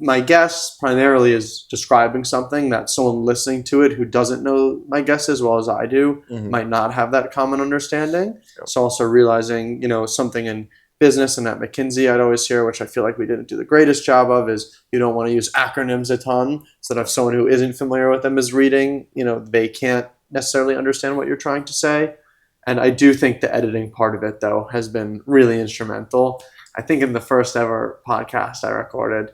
Speaker 2: my guest primarily is describing something that someone listening to it who doesn't know my guest as well as I do might not have that common understanding.
Speaker 1: Yep.
Speaker 2: So also realizing, something in business and at McKinsey I'd always hear, which I feel like we didn't do the greatest job of, is you don't want to use acronyms a ton, so that if someone who isn't familiar with them is reading, they can't necessarily understand what you're trying to say. And I do think the editing part of it, though, has been really instrumental. I think in the first ever podcast I recorded,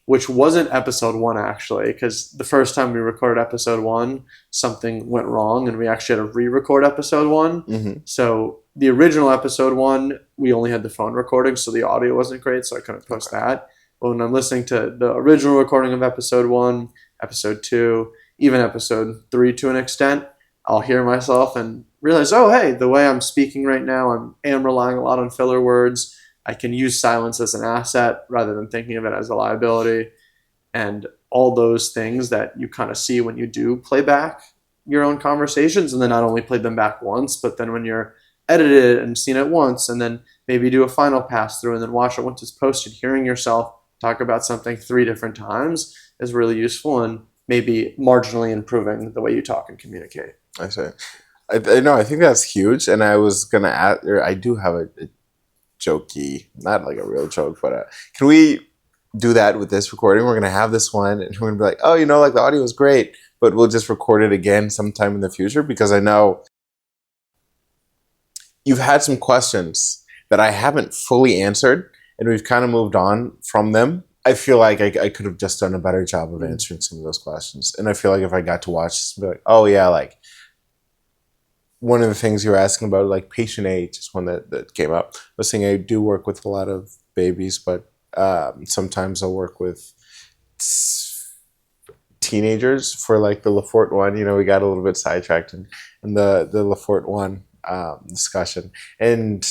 Speaker 2: which wasn't episode 1 actually, because the first time we recorded episode 1, something went wrong and we actually had to re-record episode 1. So the original episode 1, we only had the phone recording, so the audio wasn't great, so I couldn't post that. But when I'm listening to the original recording of episode 1, episode 2, even episode 3 to an extent, I'll hear myself and realize, oh, hey, the way I'm speaking right now, I am relying a lot on filler words. I can use silence as an asset rather than thinking of it as a liability. And all those things that you kind of see when you do play back your own conversations, and then not only play them back once, but then when you're edited and seen it once, and then maybe do a final pass through and then watch it once it's posted, hearing yourself talk about something 3 different times is really useful and maybe marginally improving the way you talk and communicate.
Speaker 1: I see. I know. I think that's huge. And I was gonna add, or I do have a jokey, not like a real joke, but can we do that with this recording? We're gonna have this one, and we're gonna be like, oh, like the audio is great, but we'll just record it again sometime in the future, because I know you've had some questions that I haven't fully answered, and we've kind of moved on from them. I feel like I could have just done a better job of answering some of those questions, and I feel like if I got to watch this, I'd be like, oh yeah, like one of the things you were asking about, like patient age, is one that came up. I was saying I do work with a lot of babies, but sometimes I'll work with teenagers for like the Lafort one. We got a little bit sidetracked in the Lafort one discussion. And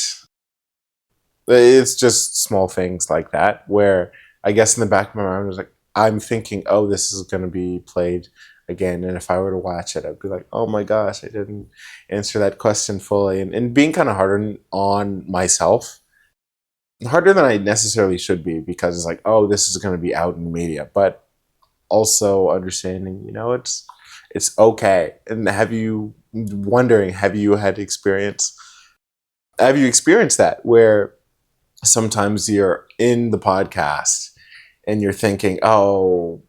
Speaker 1: it's just small things like that where I guess in the back of my mind I was like, I'm thinking, oh, this is going to be played again. And if I were to watch it, I'd be like, oh my gosh, I didn't answer that question fully. And being kind of harder on myself, harder than I necessarily should be, because it's like, oh, this is going to be out in the media. But also understanding, it's okay. And have you experienced that where sometimes you're in the podcast and you're thinking, oh,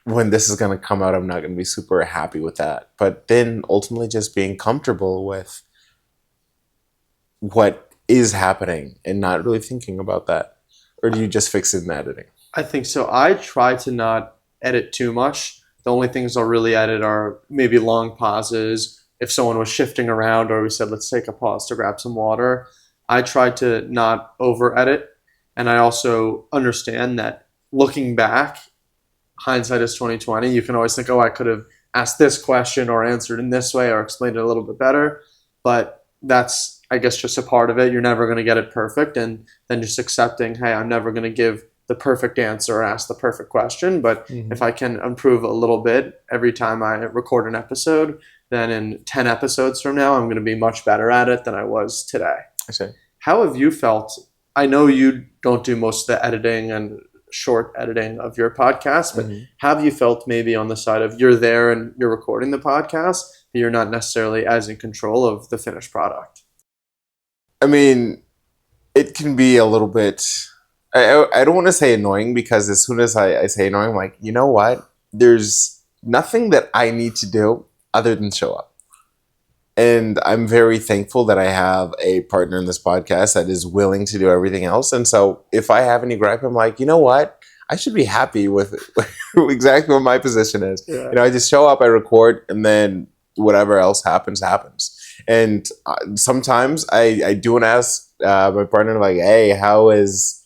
Speaker 1: when this is going to come out, I'm not going to be super happy with that. But then ultimately just being comfortable with what is happening and not really thinking about that? Or do you just fix it in editing?
Speaker 2: I think so. I try to not edit too much. The only things I'll really edit are maybe long pauses. If someone was shifting around or we said, let's take a pause to grab some water, I try to not over edit. And I also understand that looking back, hindsight is 2020. You can always think, oh, I could have asked this question or answered in this way or explained it a little bit better. But that's, I guess, just a part of it. You're never going to get it perfect. And then just accepting, hey, I'm never going to give the perfect answer or ask the perfect question. But if I can improve a little bit every time I record an episode, then in 10 episodes from now, I'm going to be much better at it than I was today.
Speaker 1: I see.
Speaker 2: How have you felt? I know you don't do most of the editing and short editing of your podcast, but have you felt maybe on the side of you're there and you're recording the podcast, but you're not necessarily as in control of the finished product?
Speaker 1: I mean, it can be a little bit, I don't want to say annoying, because as soon as I say annoying, I'm like, you know what? There's nothing that I need to do other than show up. And I'm very thankful that I have a partner in this podcast that is willing to do everything else. And so if I have any gripe, I'm like, you know what? I should be happy with exactly what my position is. Yeah. I just show up, I record, and then whatever else happens. And sometimes I do want to ask my partner, like, hey, how is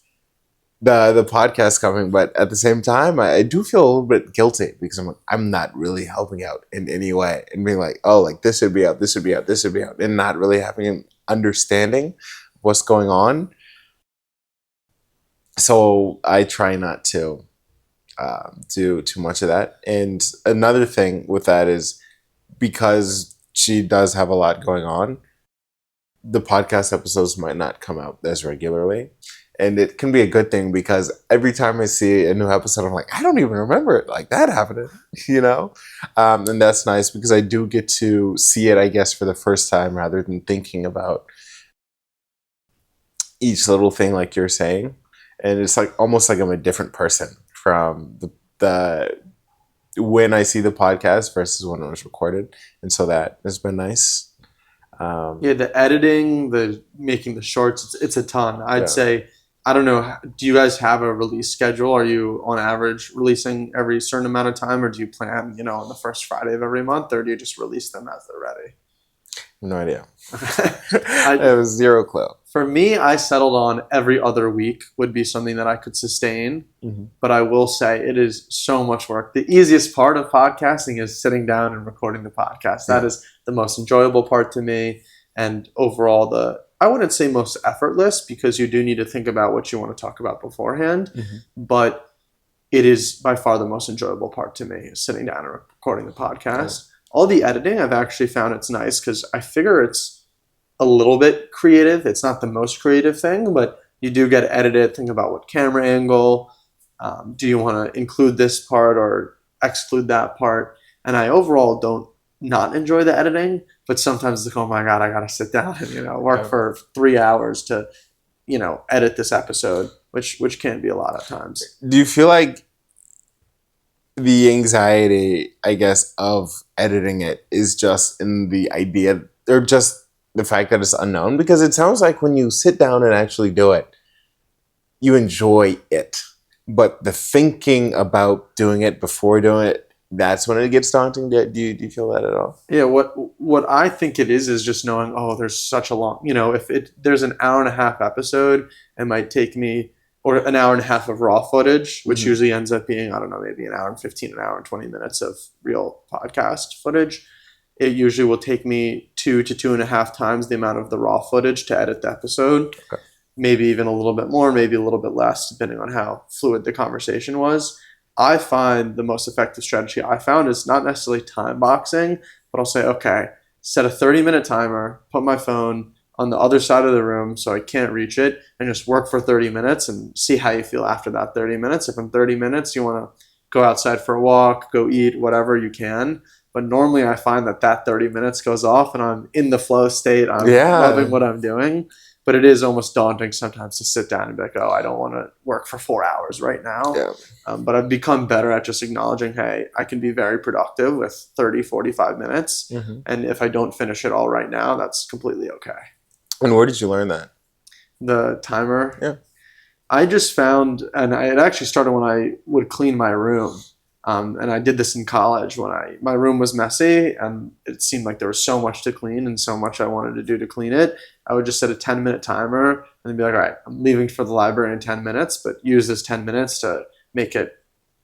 Speaker 1: the podcast coming? But at the same time, I do feel a little bit guilty, because I'm not really helping out in any way, and being like, oh, like this should be out, and not really having an understanding what's going on. So I try not to do too much of that. And another thing with that is, because she does have a lot going on, the podcast episodes might not come out as regularly. And it can be a good thing, because every time I see a new episode, I'm like, I don't even remember it like that happening, And that's nice, because I do get to see it, I guess, for the first time, rather than thinking about each little thing like you're saying. And it's like almost like I'm a different person from the when I see the podcast versus when it was recorded. And so that has been nice.
Speaker 2: The editing, the making the shorts, it's a ton. I'd say, I don't know, do you guys have a release schedule? Are you on average releasing every certain amount of time, or do you plan, on the first Friday of every month, or do you just release them as they're ready?
Speaker 1: No idea. I have zero clue.
Speaker 2: For me, I settled on every other week would be something that I could sustain.
Speaker 1: Mm-hmm.
Speaker 2: But I will say it is so much work. The easiest part of podcasting is sitting down and recording the podcast. That is the most enjoyable part to me. And overall, I wouldn't say most effortless, because you do need to think about what you want to talk about beforehand.
Speaker 1: Mm-hmm.
Speaker 2: But it is by far the most enjoyable part to me, sitting down and recording the podcast. All the editing, I've actually found it's nice, because I figure it's a little bit creative. It's not the most creative thing, but you do get edited. Think about what camera angle. Do you want to include this part or exclude that part? And I overall don't not enjoy the editing, but sometimes it's like, oh my God, I got to sit down and, work for 3 hours to, edit this episode, which can be a lot of times.
Speaker 1: Do you feel like the anxiety, I guess, of editing it is just in the idea, or just the fact that it's unknown? Because it sounds like when you sit down and actually do it, you enjoy it. But the thinking about doing it before doing it, that's when it gets daunting. Do you feel that at all?
Speaker 2: Yeah, what I think it is just knowing, there's such a long, if there's an hour and a half episode, it might take me, or an hour and a half of raw footage, which usually ends up being, I don't know, maybe an hour and 15, an hour and 20 minutes of real podcast footage. It usually will take me 2 to 2.5 times the amount of the raw footage to edit the episode. Okay. Maybe even a little bit more, maybe a little bit less, depending on how fluid the conversation was. I find the most effective strategy I found is not necessarily time boxing, but I'll say, okay, set a 30-minute timer, put my phone on the other side of the room so I can't reach it, and just work for 30 minutes and see how you feel after that 30 minutes. If in 30 minutes you want to go outside for a walk, go eat, whatever you can. But normally I find that 30 minutes goes off and I'm in the flow state. I'm loving what I'm doing. But it is almost daunting sometimes to sit down and be like, I don't want to work for 4 hours right now. Yeah. But I've become better at just acknowledging, hey, I can be very productive with 30, 45 minutes. Mm-hmm. And if I don't finish it all right now, that's completely okay.
Speaker 1: And where did you learn that?
Speaker 2: The timer?
Speaker 1: Yeah.
Speaker 2: I just found, and it actually started when I would clean my room. And I did this in college when my room was messy and it seemed like there was so much to clean and so much I wanted to do to clean it. I would just set a 10-minute timer and then be like, all right, I'm leaving for the library in 10 minutes, but use this 10 minutes to make it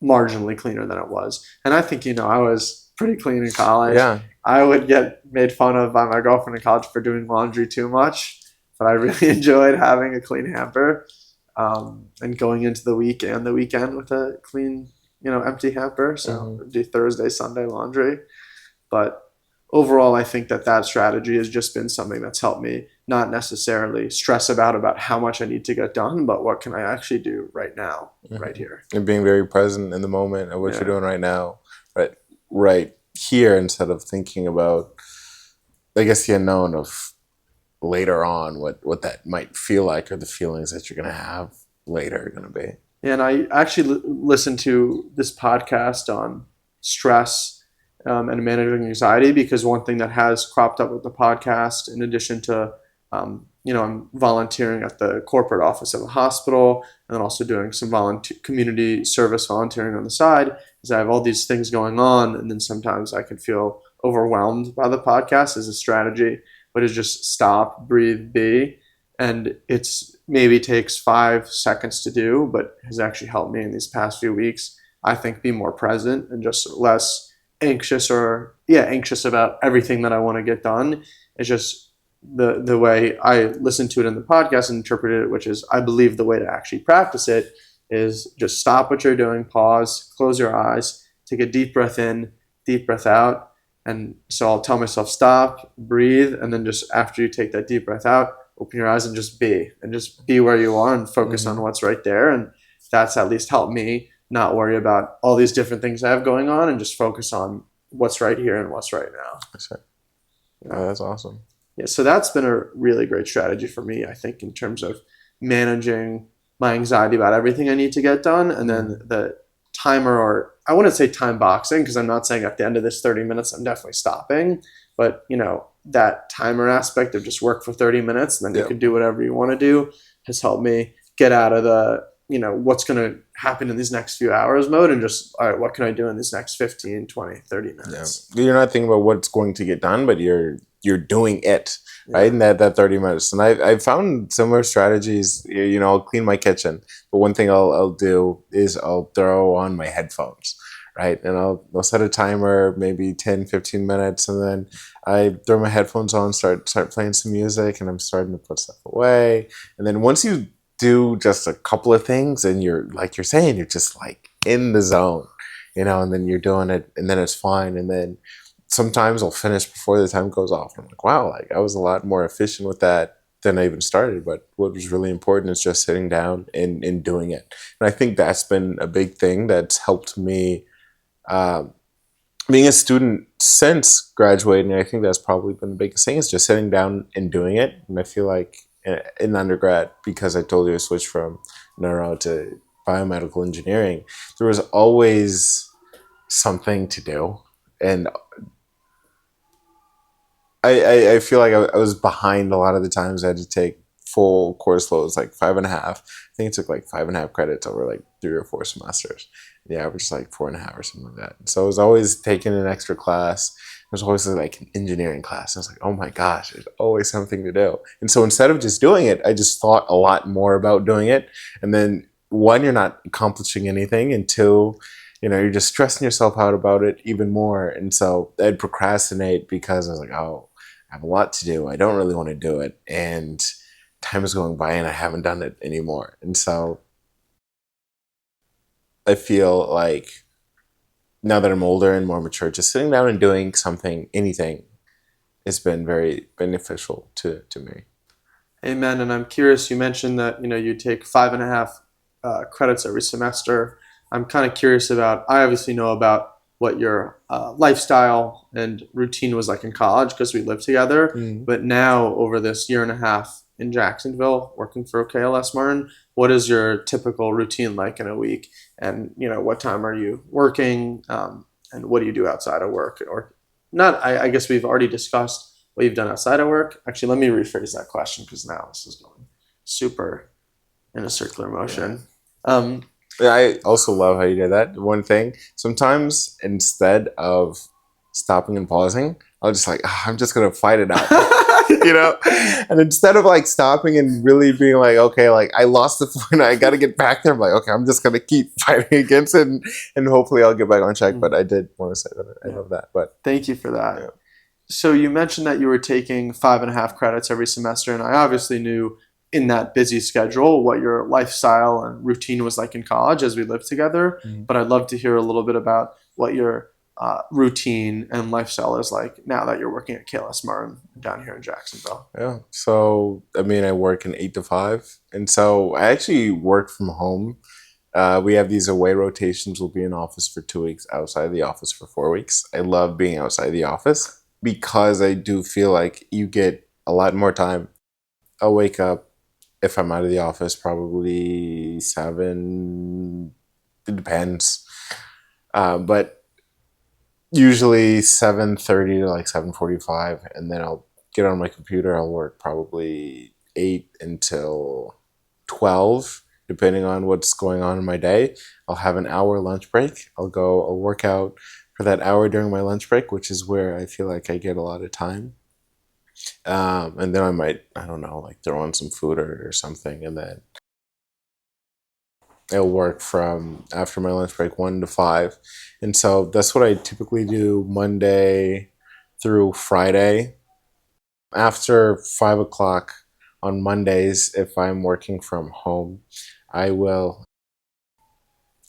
Speaker 2: marginally cleaner than it was. And I think, I was pretty clean in college.
Speaker 1: Yeah.
Speaker 2: I would get made fun of by my girlfriend in college for doing laundry too much, but I really enjoyed having a clean hamper and going into the week and the weekend with a clean empty hamper. So do Thursday, Sunday laundry. But overall, I think that strategy has just been something that's helped me not necessarily stress about how much I need to get done, but what can I actually do right now, right here.
Speaker 1: And being very present in the moment of what you're doing right now, right here, instead of thinking about, I guess, the unknown of later on, what that might feel like, or the feelings that you're going to have later are going to be.
Speaker 2: And I actually listened to this podcast on stress and managing anxiety, because one thing that has cropped up with the podcast, in addition to, I'm volunteering at the corporate office of a hospital and then also doing some community service volunteering on the side, is I have all these things going on. And then sometimes I can feel overwhelmed by the podcast as a strategy, but it's just stop, breathe, be. And it's maybe takes 5 seconds to do, but has actually helped me in these past few weeks, I think, be more present and just less anxious about everything that I want to get done. It's just the way I listened to it in the podcast and interpreted it, which is, I believe the way to actually practice it is just stop what you're doing, pause, close your eyes, take a deep breath in, deep breath out. And so I'll tell myself, stop, breathe, and then just after you take that deep breath out, open your eyes and just be where you are and focus on what's right there. And that's at least helped me not worry about all these different things I have going on and just focus on what's right here and what's right now.
Speaker 1: That's awesome.
Speaker 2: Yeah, so that's been a really great strategy for me, I think, in terms of managing my anxiety about everything I need to get done. And then the timer, or I wouldn't say time boxing, because I'm not saying at the end of this 30 minutes, I'm definitely stopping. But, that timer aspect of just work for 30 minutes and then you can do whatever you want to do has helped me get out of the, what's going to happen in these next few hours mode and just, all right, what can I do in these next 15, 20, 30 minutes?
Speaker 1: Yeah. You're not thinking about what's going to get done, but you're you're doing it, right? In that 30 minutes. And I found similar strategies. I'll clean my kitchen, but one thing I'll do is I'll throw on my headphones, right? And I'll set a timer, maybe 10, 15 minutes, and then I throw my headphones on, start playing some music, and I'm starting to put stuff away. And then once you do just a couple of things, and you're like you're saying, you're just like in the zone, and then you're doing it, and then it's fine. And then sometimes I'll finish before the time goes off. I'm like, wow, like I was a lot more efficient with that than I even started. But what was really important is just sitting down and doing it. And I think that's been a big thing that's helped me being a student since graduating. I think that's probably been the biggest thing, is just sitting down and doing it. And I feel like in undergrad, because I told you I switched from neuro to biomedical engineering, there was always something to do. And I feel like I was behind a lot of the times. I had to take full course loads, like 5.5. I think it took like 5.5 credits over like 3 or 4 semesters. The average is like 4.5 or something like that. So I was always taking an extra class. It was always like an engineering class. I was like, oh my gosh, there's always something to do. And so instead of just doing it, I just thought a lot more about doing it. And then one, you're not accomplishing anything, and two, you're just stressing yourself out about it even more. And so I'd procrastinate because I was like, oh, I have a lot to do. I don't really want to do it. And time is going by and I haven't done it anymore. And so I feel like now that I'm older and more mature, just sitting down and doing something, anything, has been very beneficial to me.
Speaker 2: Amen. And I'm curious, you mentioned that, you take 5.5 credits every semester. I'm kind of curious about, I obviously know about what your lifestyle and routine was like in college because we lived together. But now over this 1.5 years in Jacksonville, working for KLS Martin, what is your typical routine like in a week? And, what time are you working? And what do you do outside of work? Or not, I guess we've already discussed what you've done outside of work. Actually, let me rephrase that question because now this is going super in a circular motion.
Speaker 1: Yeah. I also love how you did that. One thing, sometimes instead of stopping and pausing, I'll just like, I'm just going to fight it out. And instead of like stopping and really being like, okay, like I lost the point, I got to get back there. I'm like, okay, I'm just going to keep fighting against it, and hopefully I'll get back on track. But I did want to say that I love that. But
Speaker 2: thank you for that. Yeah. So you mentioned that you were taking 5.5 credits every semester, and I obviously knew in that busy schedule what your lifestyle and routine was like in college as we lived together. But I'd love to hear a little bit about what your routine and lifestyle is like now that you're working at KLS Martin down here in Jacksonville.
Speaker 1: Yeah. So, I work an 8 to 5. And so I actually work from home. We have these away rotations. We'll be in office for 2 weeks, outside the office for 4 weeks. I love being outside the office because I do feel like you get a lot more time. I'll wake up, if I'm out of the office, probably 7. It depends. But usually 7:30 to like 7:45, and then I'll get on my computer. I'll work probably 8 until 12, depending on what's going on in my day. I'll have an hour lunch break. I'll work out for that hour during my lunch break, which is where I feel like I get a lot of time. And then I might, I don't know, like throw on some food or something, and then I'll work from after my lunch break 1 to 5. And so that's what I typically do Monday through Friday. After 5 o'clock on Mondays, if I'm working from home, I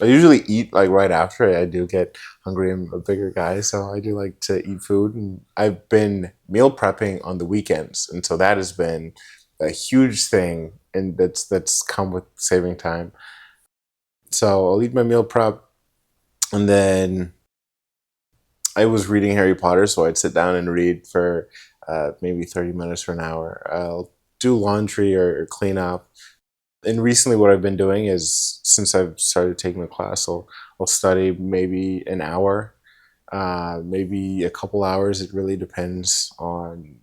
Speaker 1: usually eat like right after. I do get hungry. I'm a bigger guy, so I do like to eat food. And I've been meal prepping on the weekends, and so that has been a huge thing, and that's come with saving time. So I'll eat my meal prep, and then I was reading Harry Potter, so I'd sit down and read for maybe 30 minutes or an hour. I'll do laundry or clean up. And recently what I've been doing is, since I've started taking the class, I'll study maybe an hour, maybe a couple hours. It really depends on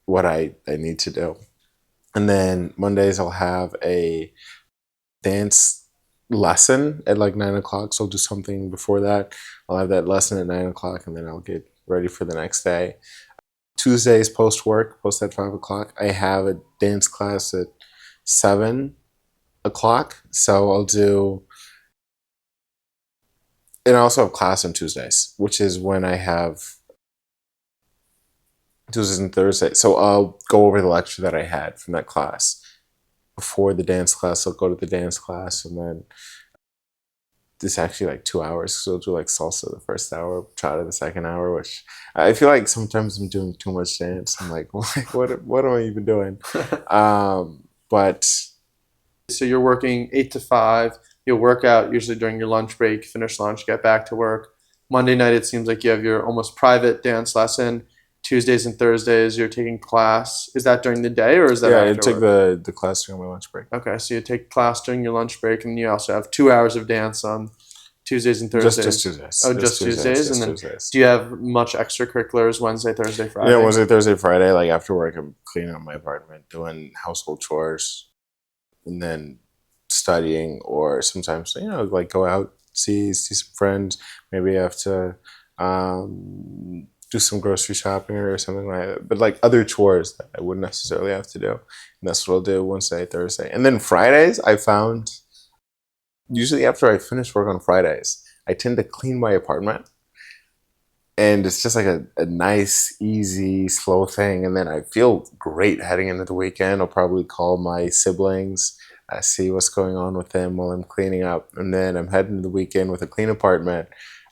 Speaker 1: what I need to do. And then Mondays I'll have a dance lesson at like 9 o'clock. So I'll do something before that. I'll have that lesson at 9 o'clock, and then I'll get ready for the next day. Tuesdays post work, post at 5 o'clock, I have a dance class at 7 o'clock. So I'll do, and I also have class on Tuesdays, which is when I have Tuesdays and Thursdays. So I'll go over the lecture that I had from that class. Before the dance class, I'll go to the dance class, and then it's actually like 2 hours. So I'll do like salsa the first hour, bachata the second hour, which I feel like sometimes I'm doing too much dance. I'm like what am I even doing? But
Speaker 2: So you're working 8 to 5. You'll work out usually during your lunch break, finish lunch, get back to work. Monday night, it seems like you have your almost private dance lesson. Tuesdays and Thursdays, you're taking class. Is that during the day or is that
Speaker 1: yeah, I
Speaker 2: after
Speaker 1: took
Speaker 2: work?
Speaker 1: the class during my lunch break.
Speaker 2: Okay, so you take class during your lunch break, and you also have 2 hours of dance on Tuesdays and Thursdays.
Speaker 1: Just Tuesdays.
Speaker 2: Oh, just Tuesdays. And then
Speaker 1: Tuesdays.
Speaker 2: do you have much extracurriculars Wednesday, Thursday, Friday?
Speaker 1: Yeah, Wednesday, Thursday, Friday. Like after work, I'm cleaning up my apartment, doing household chores, and then studying, or sometimes like go out, see some friends. Maybe I have to do some grocery shopping or something like that. But like other chores that I wouldn't necessarily have to do, and that's what I'll do Wednesday, Thursday, and then Fridays. I found usually after I finish work on Fridays, I tend to clean my apartment. And it's just like a nice, easy, slow thing. And then I feel great heading into the weekend. I'll probably call my siblings, see what's going on with them while I'm cleaning up. And then I'm heading to the weekend with a clean apartment.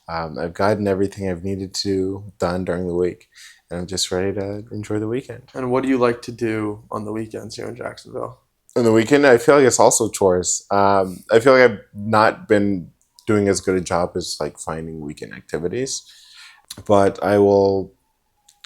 Speaker 1: I've gotten everything I've needed to done during the week. And I'm just ready to enjoy the weekend.
Speaker 2: And what do you like to do on the weekends here in Jacksonville?
Speaker 1: On the weekend, I feel like it's also chores. I feel like I've not been doing as good a job as like finding weekend activities. But I will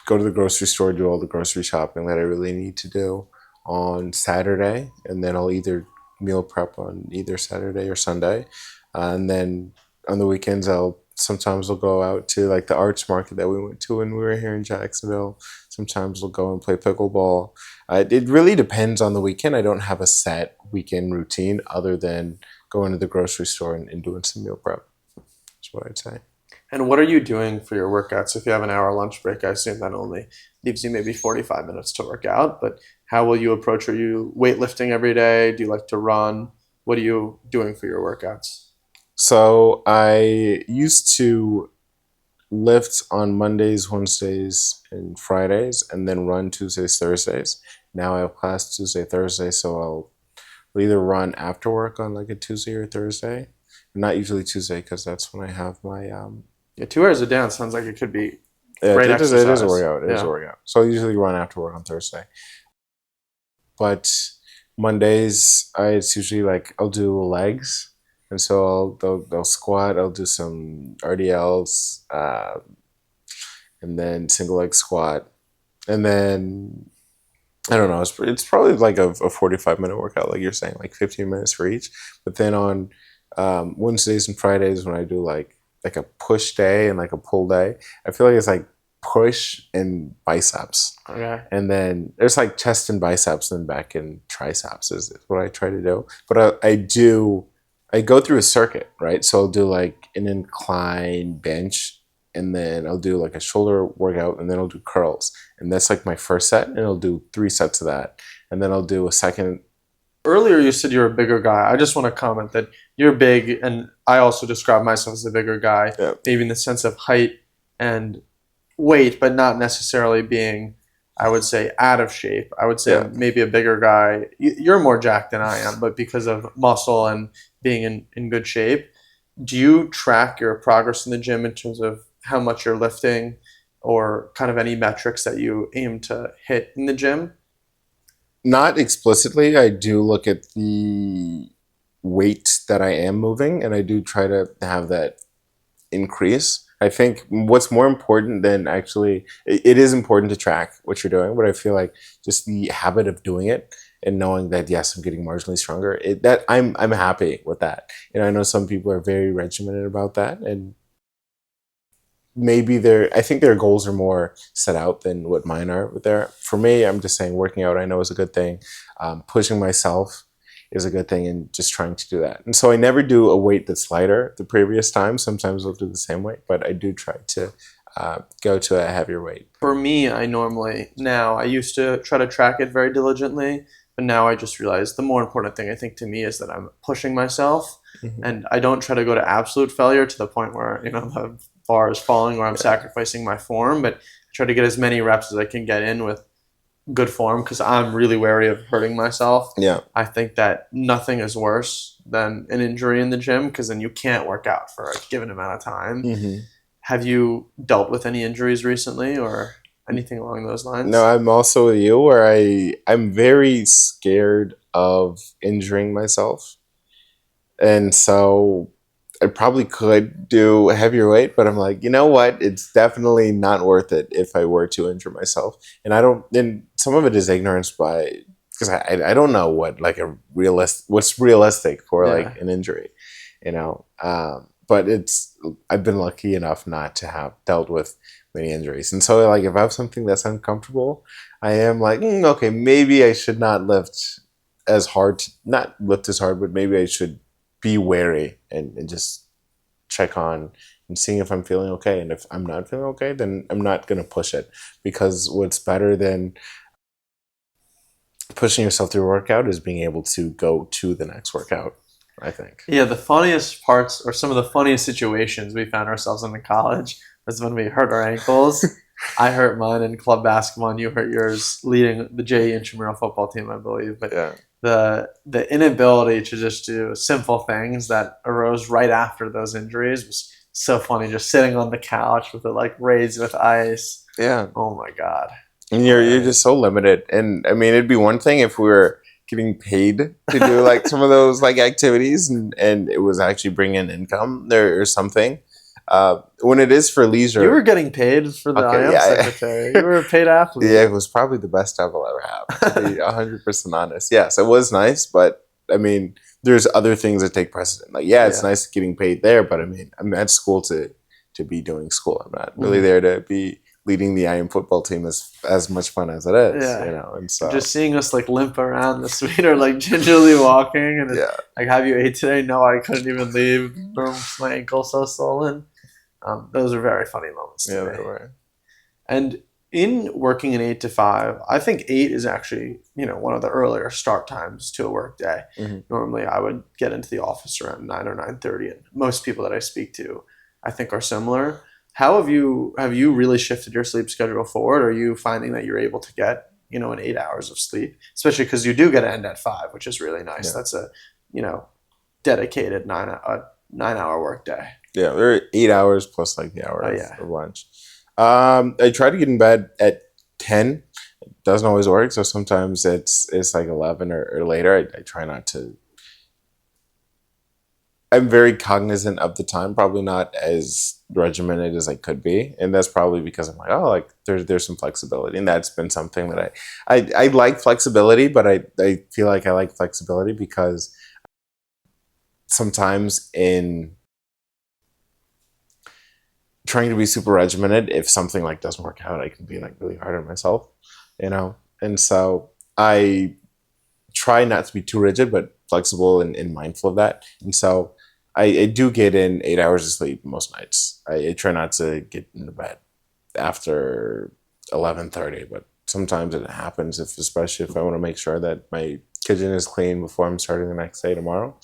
Speaker 1: go to the grocery store, do all the grocery shopping that I really need to do on Saturday, and then I'll either meal prep on either Saturday or Sunday. And then on the weekends, sometimes we'll go out to like the arts market that we went to when we were here in Jacksonville. Sometimes we'll go and play pickleball. It really depends on the weekend. I don't have a set weekend routine other than going to the grocery store and doing some meal prep. That's what I'd say.
Speaker 2: And what are you doing for your workouts? If you have an hour lunch break, I assume that only leaves you maybe 45 minutes to work out. But how will you approach? Are you weightlifting every day? Do you like to run? What are you doing for your workouts?
Speaker 1: So I used to lift on Mondays, Wednesdays, and Fridays, and then run Tuesdays, Thursdays. Now I have class Tuesday, Thursday, so I'll either run after work on like a Tuesday or Thursday. Not usually Tuesday because that's when I have my
Speaker 2: Yeah, 2 hours of dance sounds like it could be
Speaker 1: yeah,
Speaker 2: great
Speaker 1: it is
Speaker 2: exercise.
Speaker 1: a workout. It is
Speaker 2: Yeah.
Speaker 1: a workout. So I usually run after work on Thursday. But Mondays, it's usually like I'll do legs, and so they'll squat. I'll do some RDLs, and then single leg squat, and then I don't know. It's probably like a 45-minute workout, like you're saying, like 15 minutes for each. But then on Wednesdays and Fridays when I do like a push day and like a pull day, I feel like it's like push and biceps.
Speaker 2: Okay.
Speaker 1: And then there's like chest and biceps and back and triceps is what I try to do. But I go through a circuit, right? So I'll do like an incline bench, and then I'll do like a shoulder workout, and then I'll do curls. And that's like my first set, and I'll do 3 sets of that. And then I'll do a second.
Speaker 2: Earlier, you said you're a bigger guy. I just want to comment that you're big, and I also describe myself as a bigger guy,
Speaker 1: Yeah.
Speaker 2: maybe in the sense of height and weight, but not necessarily being, I would say, out of shape. I would say
Speaker 1: Yeah.
Speaker 2: maybe a bigger guy. You're more jacked than I am, but because of muscle and being in good shape. Do you track your progress in the gym in terms of how much you're lifting or kind of any metrics that you aim to hit in the gym?
Speaker 1: Not explicitly. I do look at the weight that I am moving, and I do try to have that increase. I think what's more important than actually, it is important to track what you're doing, but I feel like just the habit of doing it and knowing that, yes, I'm getting marginally stronger, that I'm happy with that. I know some people are very regimented about that, and maybe I think their goals are more set out than what mine are. But for me, I'm just saying working out I know is a good thing. Pushing myself is a good thing, and just trying to do that. And so I never do a weight that's lighter the previous time. Sometimes I'll do the same weight, but I do try to go to a heavier weight.
Speaker 2: For me, I used to try to track it very diligently, but now I just realize the more important thing I think to me is that I'm pushing myself,
Speaker 1: Mm-hmm.
Speaker 2: and I don't try to go to absolute failure to the point where, the bar is falling or I'm sacrificing my form, but try to get as many reps as I can get in with good form because I'm really wary of hurting myself.
Speaker 1: Yeah.
Speaker 2: I think that nothing is worse than an injury in the gym because then you can't work out for a given amount of time.
Speaker 1: Mm-hmm.
Speaker 2: Have you dealt with any injuries recently or anything along those lines?
Speaker 1: No, I'm also with you where I'm very scared of injuring myself. And so I probably could do a heavier weight, but I'm like, you know what? It's definitely not worth it if I were to injure myself. And and some of it is ignorance because I don't know what's realistic for like an injury, but I've been lucky enough not to have dealt with many injuries. And so like if I have something that's uncomfortable, I am like, okay, maybe I should not lift as hard, not lift as hard, but maybe I should be wary and just check on and seeing if I'm feeling okay. And if I'm not feeling okay, then I'm not going to push it, because what's better than pushing yourself through a workout is being able to go to the next workout, I think.
Speaker 2: Yeah, the funniest parts or some of the funniest situations we found ourselves in college was when we hurt our ankles. I hurt mine in club basketball and you hurt yours leading the JE intramural football team, I believe. But
Speaker 1: Yeah.
Speaker 2: The inability to just do simple things that arose right after those injuries was so funny. Just sitting on the couch with it like raised with ice.
Speaker 1: Yeah.
Speaker 2: Oh my God.
Speaker 1: And you're just so limited. And I mean, it'd be one thing if we were getting paid to do like some of those like activities and it was actually bringing in income there or something. When it is for leisure,
Speaker 2: you were getting paid for the IM secretary. You were a paid athlete.
Speaker 1: Yeah, it was probably the best job I'll ever have, to be 100% honest. Yes, it was nice, but I mean, there's other things that take precedent. Like, it's nice getting paid there, but I mean, I'm at school to be doing school. I'm not really there to be leading the IM football team as much fun as it is, and so
Speaker 2: just seeing us like limp around the suite or like gingerly walking and like, have you ate today? No, I couldn't even leave. My ankle's so swollen. Those are very funny moments to me.
Speaker 1: They were.
Speaker 2: And in working an 8 to 5, I think 8 is actually, one of the earlier start times to a work day.
Speaker 1: Mm-hmm.
Speaker 2: Normally I would get into the office around 9 or 9:30, and most people that I speak to, I think, are similar. How have you really shifted your sleep schedule forward? Are you finding that you're able to get, an 8 hours of sleep, especially because you do get to end at 5, which is really nice. Yeah. That's a, dedicated 9-hour work day.
Speaker 1: Yeah, there are 8 hours plus like the hour of lunch. I try to get in bed at 10. It doesn't always work, so sometimes it's like 11 or later. I try not to. I'm very cognizant of the time, probably not as regimented as I could be, and that's probably because I'm like, there's some flexibility, and that's been something that I like flexibility, but I feel like I like flexibility because sometimes in trying to be super regimented, if something like doesn't work out, I can be like really hard on myself, and so I try not to be too rigid, but flexible and mindful of that. And so I do get in 8 hours of sleep most nights. I try not to get into bed after 11:30, but sometimes it happens, especially if I want to make sure that my kitchen is clean before I'm starting the next day tomorrow.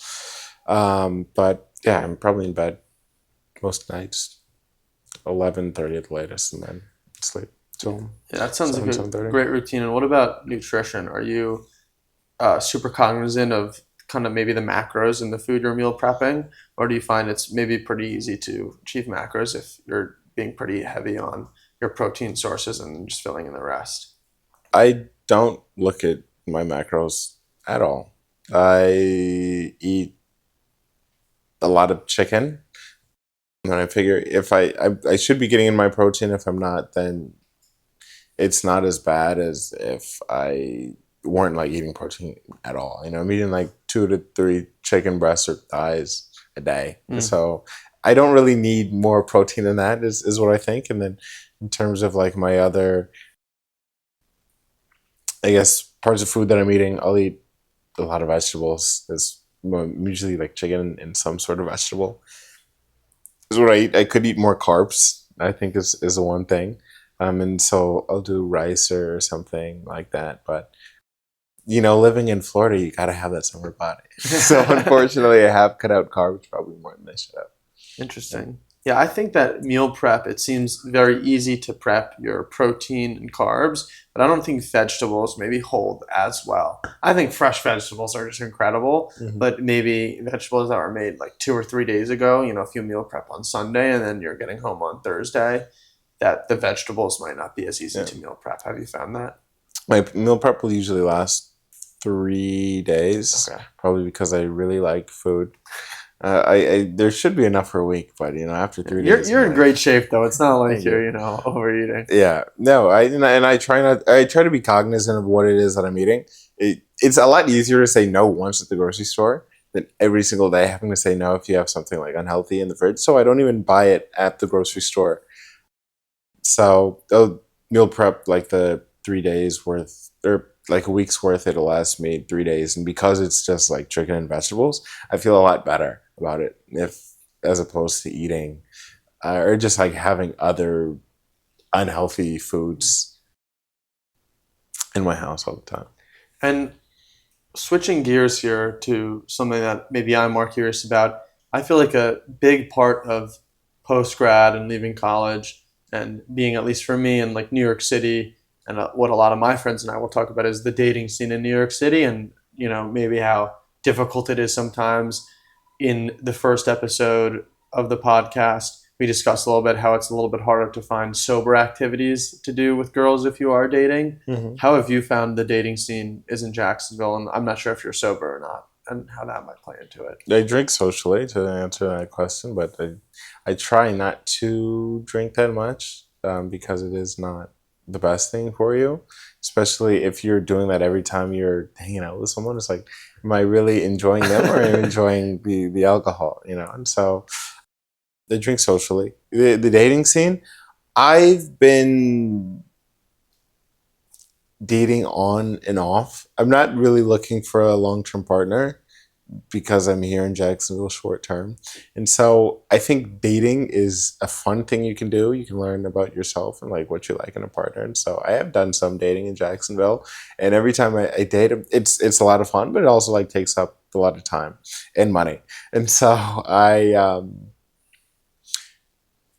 Speaker 1: But yeah, I'm probably in bed most nights 11:30 at the latest, and then sleep till
Speaker 2: that sounds like a great routine. And what about nutrition? Are you super cognizant of kind of maybe the macros in the food you're meal prepping, or do you find it's maybe pretty easy to achieve macros if you're being pretty heavy on your protein sources and just filling in the rest?
Speaker 1: I don't look at my macros at all. I eat a lot of chicken, and I figure if I should be getting in my protein. If I'm not, then it's not as bad as if I weren't like eating protein at all. I'm eating like 2 to 3 chicken breasts or thighs a day. So I don't really need more protein than that is what I think. And then in terms of like my other, I guess, parts of food that I'm eating, I'll eat a lot of vegetables. It's usually like chicken and some sort of vegetable is what I eat. I could eat more carbs I think is the one thing. And so I'll do rice or something like that. But living in Florida, you gotta have that summer body. So unfortunately, I have cut out carbs probably more than I should have.
Speaker 2: Interesting. Yeah, I think that meal prep, it seems very easy to prep your protein and carbs, but I don't think vegetables maybe hold as well. I think fresh vegetables are just incredible, but maybe vegetables that were made like 2 or 3 days ago, if you meal prep on Sunday and then you're getting home on Thursday, that the vegetables might not be as easy to meal prep. Have you found that?
Speaker 1: My meal prep will usually last 3 days, probably because I really like food. I there should be enough for a week, but after 3 days,
Speaker 2: you're in great shape though. It's not like you're overeating.
Speaker 1: Yeah, no, I try to be cognizant of what it is that I'm eating. It's a lot easier to say no once at the grocery store than every single day having to say no if you have something like unhealthy in the fridge. So I don't even buy it at the grocery store. So I'll meal prep like the 3 days worth or like a week's worth. It'll last me 3 days, and because it's just like chicken and vegetables, I feel a lot better about it as opposed to eating or just like having other unhealthy foods in my house all the time.
Speaker 2: And switching gears here to something that maybe I'm more curious about, I feel like a big part of post-grad and leaving college and being, at least for me, in like New York City, and what a lot of my friends and I will talk about is the dating scene in New York City, and maybe how difficult it is sometimes. In the first episode of the podcast, we discussed a little bit how it's a little bit harder to find sober activities to do with girls if you are dating. How have you found the dating scene is in Jacksonville? And I'm not sure if you're sober or not, and how that might play into it.
Speaker 1: I drink socially, to answer that question, but I try not to drink that much because it is not the best thing for you, especially if you're doing that every time you're hanging out with someone. It's like, am I really enjoying them or am I enjoying the alcohol? And so they drink socially. The dating scene, I've been dating on and off. I'm not really looking for a long-term partner because I'm here in Jacksonville short term. And so I think dating is a fun thing you can do. You can learn about yourself and like what you like in a partner. And so I have done some dating in Jacksonville, and every time I date, it's a lot of fun, but it also like takes up a lot of time and money. And so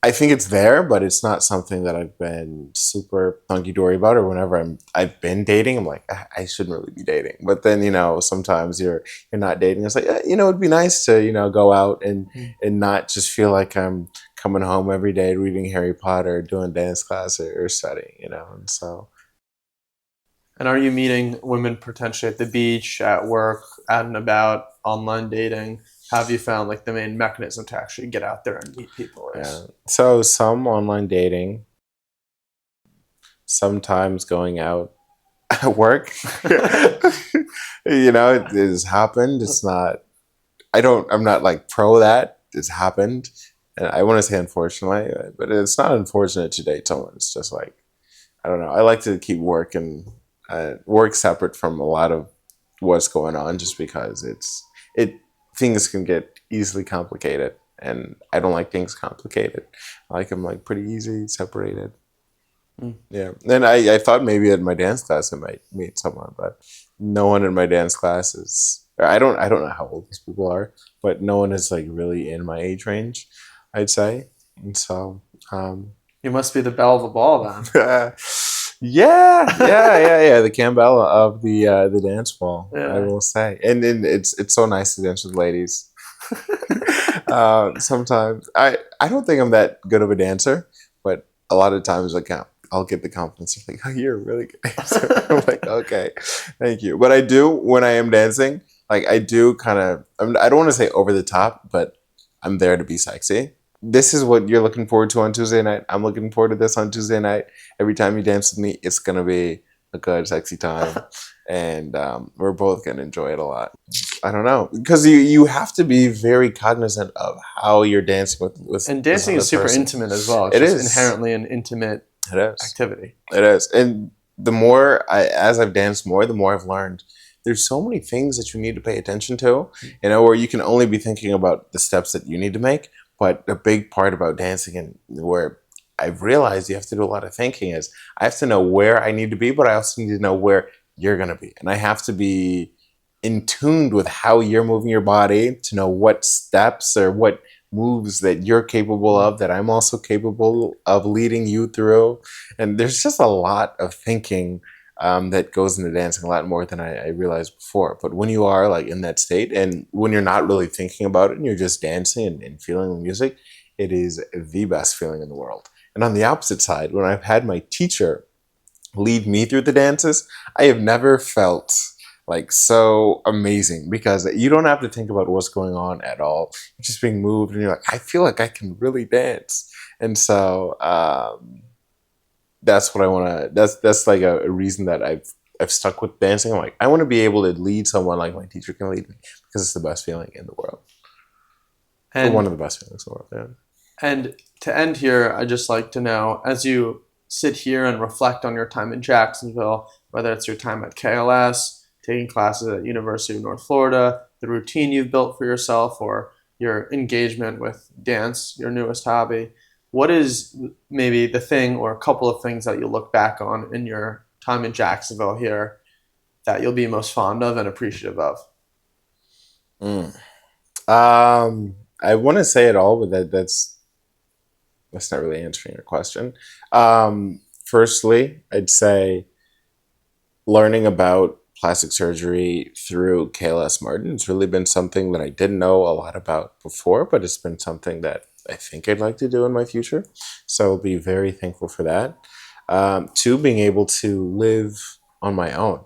Speaker 1: I think it's there, but it's not something that I've been super hunky-dory about. Or whenever I've been dating, I'm like, I shouldn't really be dating. But then, sometimes you're not dating. It's like, it'd be nice to, go out and not just feel like I'm coming home every day reading Harry Potter, doing dance class or studying, and so.
Speaker 2: And are you meeting women potentially at the beach, at work, out and about, online dating? How have you found like the main mechanism to actually get out there and meet people is?
Speaker 1: Yeah. So some online dating, sometimes going out at work. It has happened. It's not, I'm not like pro that. It's happened. And I want to say unfortunately, but it's not unfortunate to date someone. It's just like, I don't know. I like to keep work separate from a lot of what's going on, just because things can get easily complicated, and I don't like things complicated. I like them like pretty easy, separated. Yeah. And I thought maybe at my dance class I might meet someone, but no one in my dance class is. I don't know how old these people are, but no one is like really in my age range, I'd say. And so
Speaker 2: you must be the belle of the ball then.
Speaker 1: Yeah. The Cambella of the dance ball, yeah. I will say, and it's so nice to dance with ladies. Sometimes I don't think I'm that good of a dancer, but a lot of times I'll get the confidence of like, oh, you're a really good dancer. I'm like, okay, thank you. But I do, when I am dancing, like I do kind of, I don't want to say over the top, but I'm there to be sexy. This is what you're looking forward to on Tuesday night. I'm looking forward to this on Tuesday night. Every time you dance with me, it's going to be a good, sexy time. And we're both going to enjoy it a lot. I don't know. Because you have to be very cognizant of how you're dancing with
Speaker 2: and dancing is super intimate as well.
Speaker 1: It is
Speaker 2: inherently an intimate activity.
Speaker 1: It is. And the more as I've danced more, the more I've learned. There's so many things that you need to pay attention to, where you can only be thinking about the steps that you need to make. But a big part about dancing, and where I've realized you have to do a lot of thinking is I have to know where I need to be, but I also need to know where you're going to be. And I have to be in tune with how you're moving your body to know what steps or what moves that you're capable of, that I'm also capable of leading you through. And there's just a lot of thinking that goes into dancing, a lot more than I realized before. But when you are like in that state and when you're not really thinking about it and you're just dancing and feeling the music, it is the best feeling in the world. And on the opposite side, when I've had my teacher lead me through the dances, I have never felt like so amazing because you don't have to think about what's going on at all. You're just being moved and you're like, I feel like I can really dance. And so that's what I want to, that's like a reason that I've stuck with dancing. I'm like, I want to be able to lead someone like my teacher can lead me because it's the best feeling in the world. And one of the best feelings in the world, yeah.
Speaker 2: And to end here, I'd just like to know, as you sit here and reflect on your time in Jacksonville, whether it's your time at KLS, taking classes at University of North Florida, the routine you've built for yourself, or your engagement with dance, your newest hobby, what is maybe the thing or a couple of things that you look back on in your time in Jacksonville here that you'll be most fond of and appreciative of?
Speaker 1: I want to say it all, but that's not really answering your question. Firstly, I'd say learning about plastic surgery through KLS Martin. It's really been something that I didn't know a lot about before, but it's been something that I think I'd like to do in my future. So I'll be very thankful for that. Two, being able to live on my own.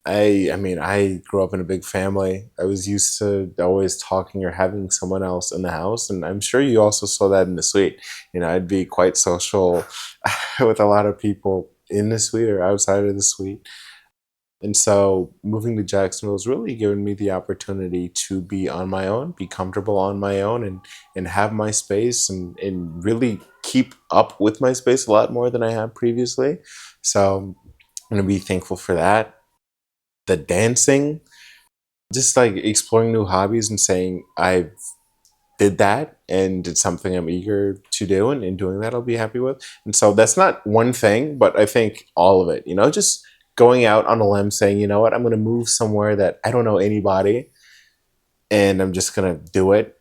Speaker 1: I mean, I grew up in a big family. I was used to always talking or having someone else in the house. And I'm sure you also saw that in the suite. You know, I'd be quite social with a lot of people in the suite or outside of the suite. And so moving to Jacksonville has really given me the opportunity to be on my own, be comfortable on my own and have my space and really keep up with my space a lot more than I have previously. So I'm going to be thankful for that. The dancing, just like exploring new hobbies and saying I did that and it's something I'm eager to do and in doing that I'll be happy with. And so that's not one thing, but I think all of it, you know, just going out on a limb saying, you know what, I'm going to move somewhere that I don't know anybody and I'm just going to do it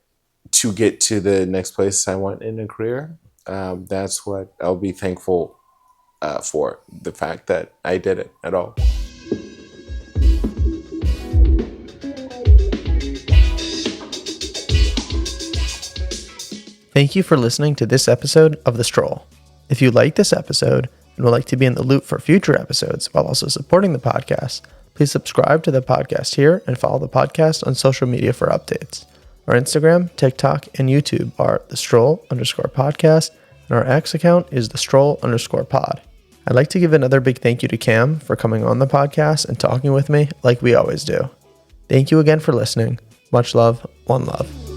Speaker 1: to get to the next place I want in a career. That's what I'll be thankful for, the fact that I did it at all.
Speaker 2: Thank you for listening to this episode of The Stroll. If you like this episode and would like to be in the loop for future episodes while also supporting the podcast, please subscribe to the podcast here and follow the podcast on social media for updates. Our Instagram, TikTok, and YouTube are the Stroll_podcast, and our X account is the Stroll_pod. I'd like to give another big thank you to Cam for coming on the podcast and talking with me like we always do. Thank you again for listening. Much love, one love.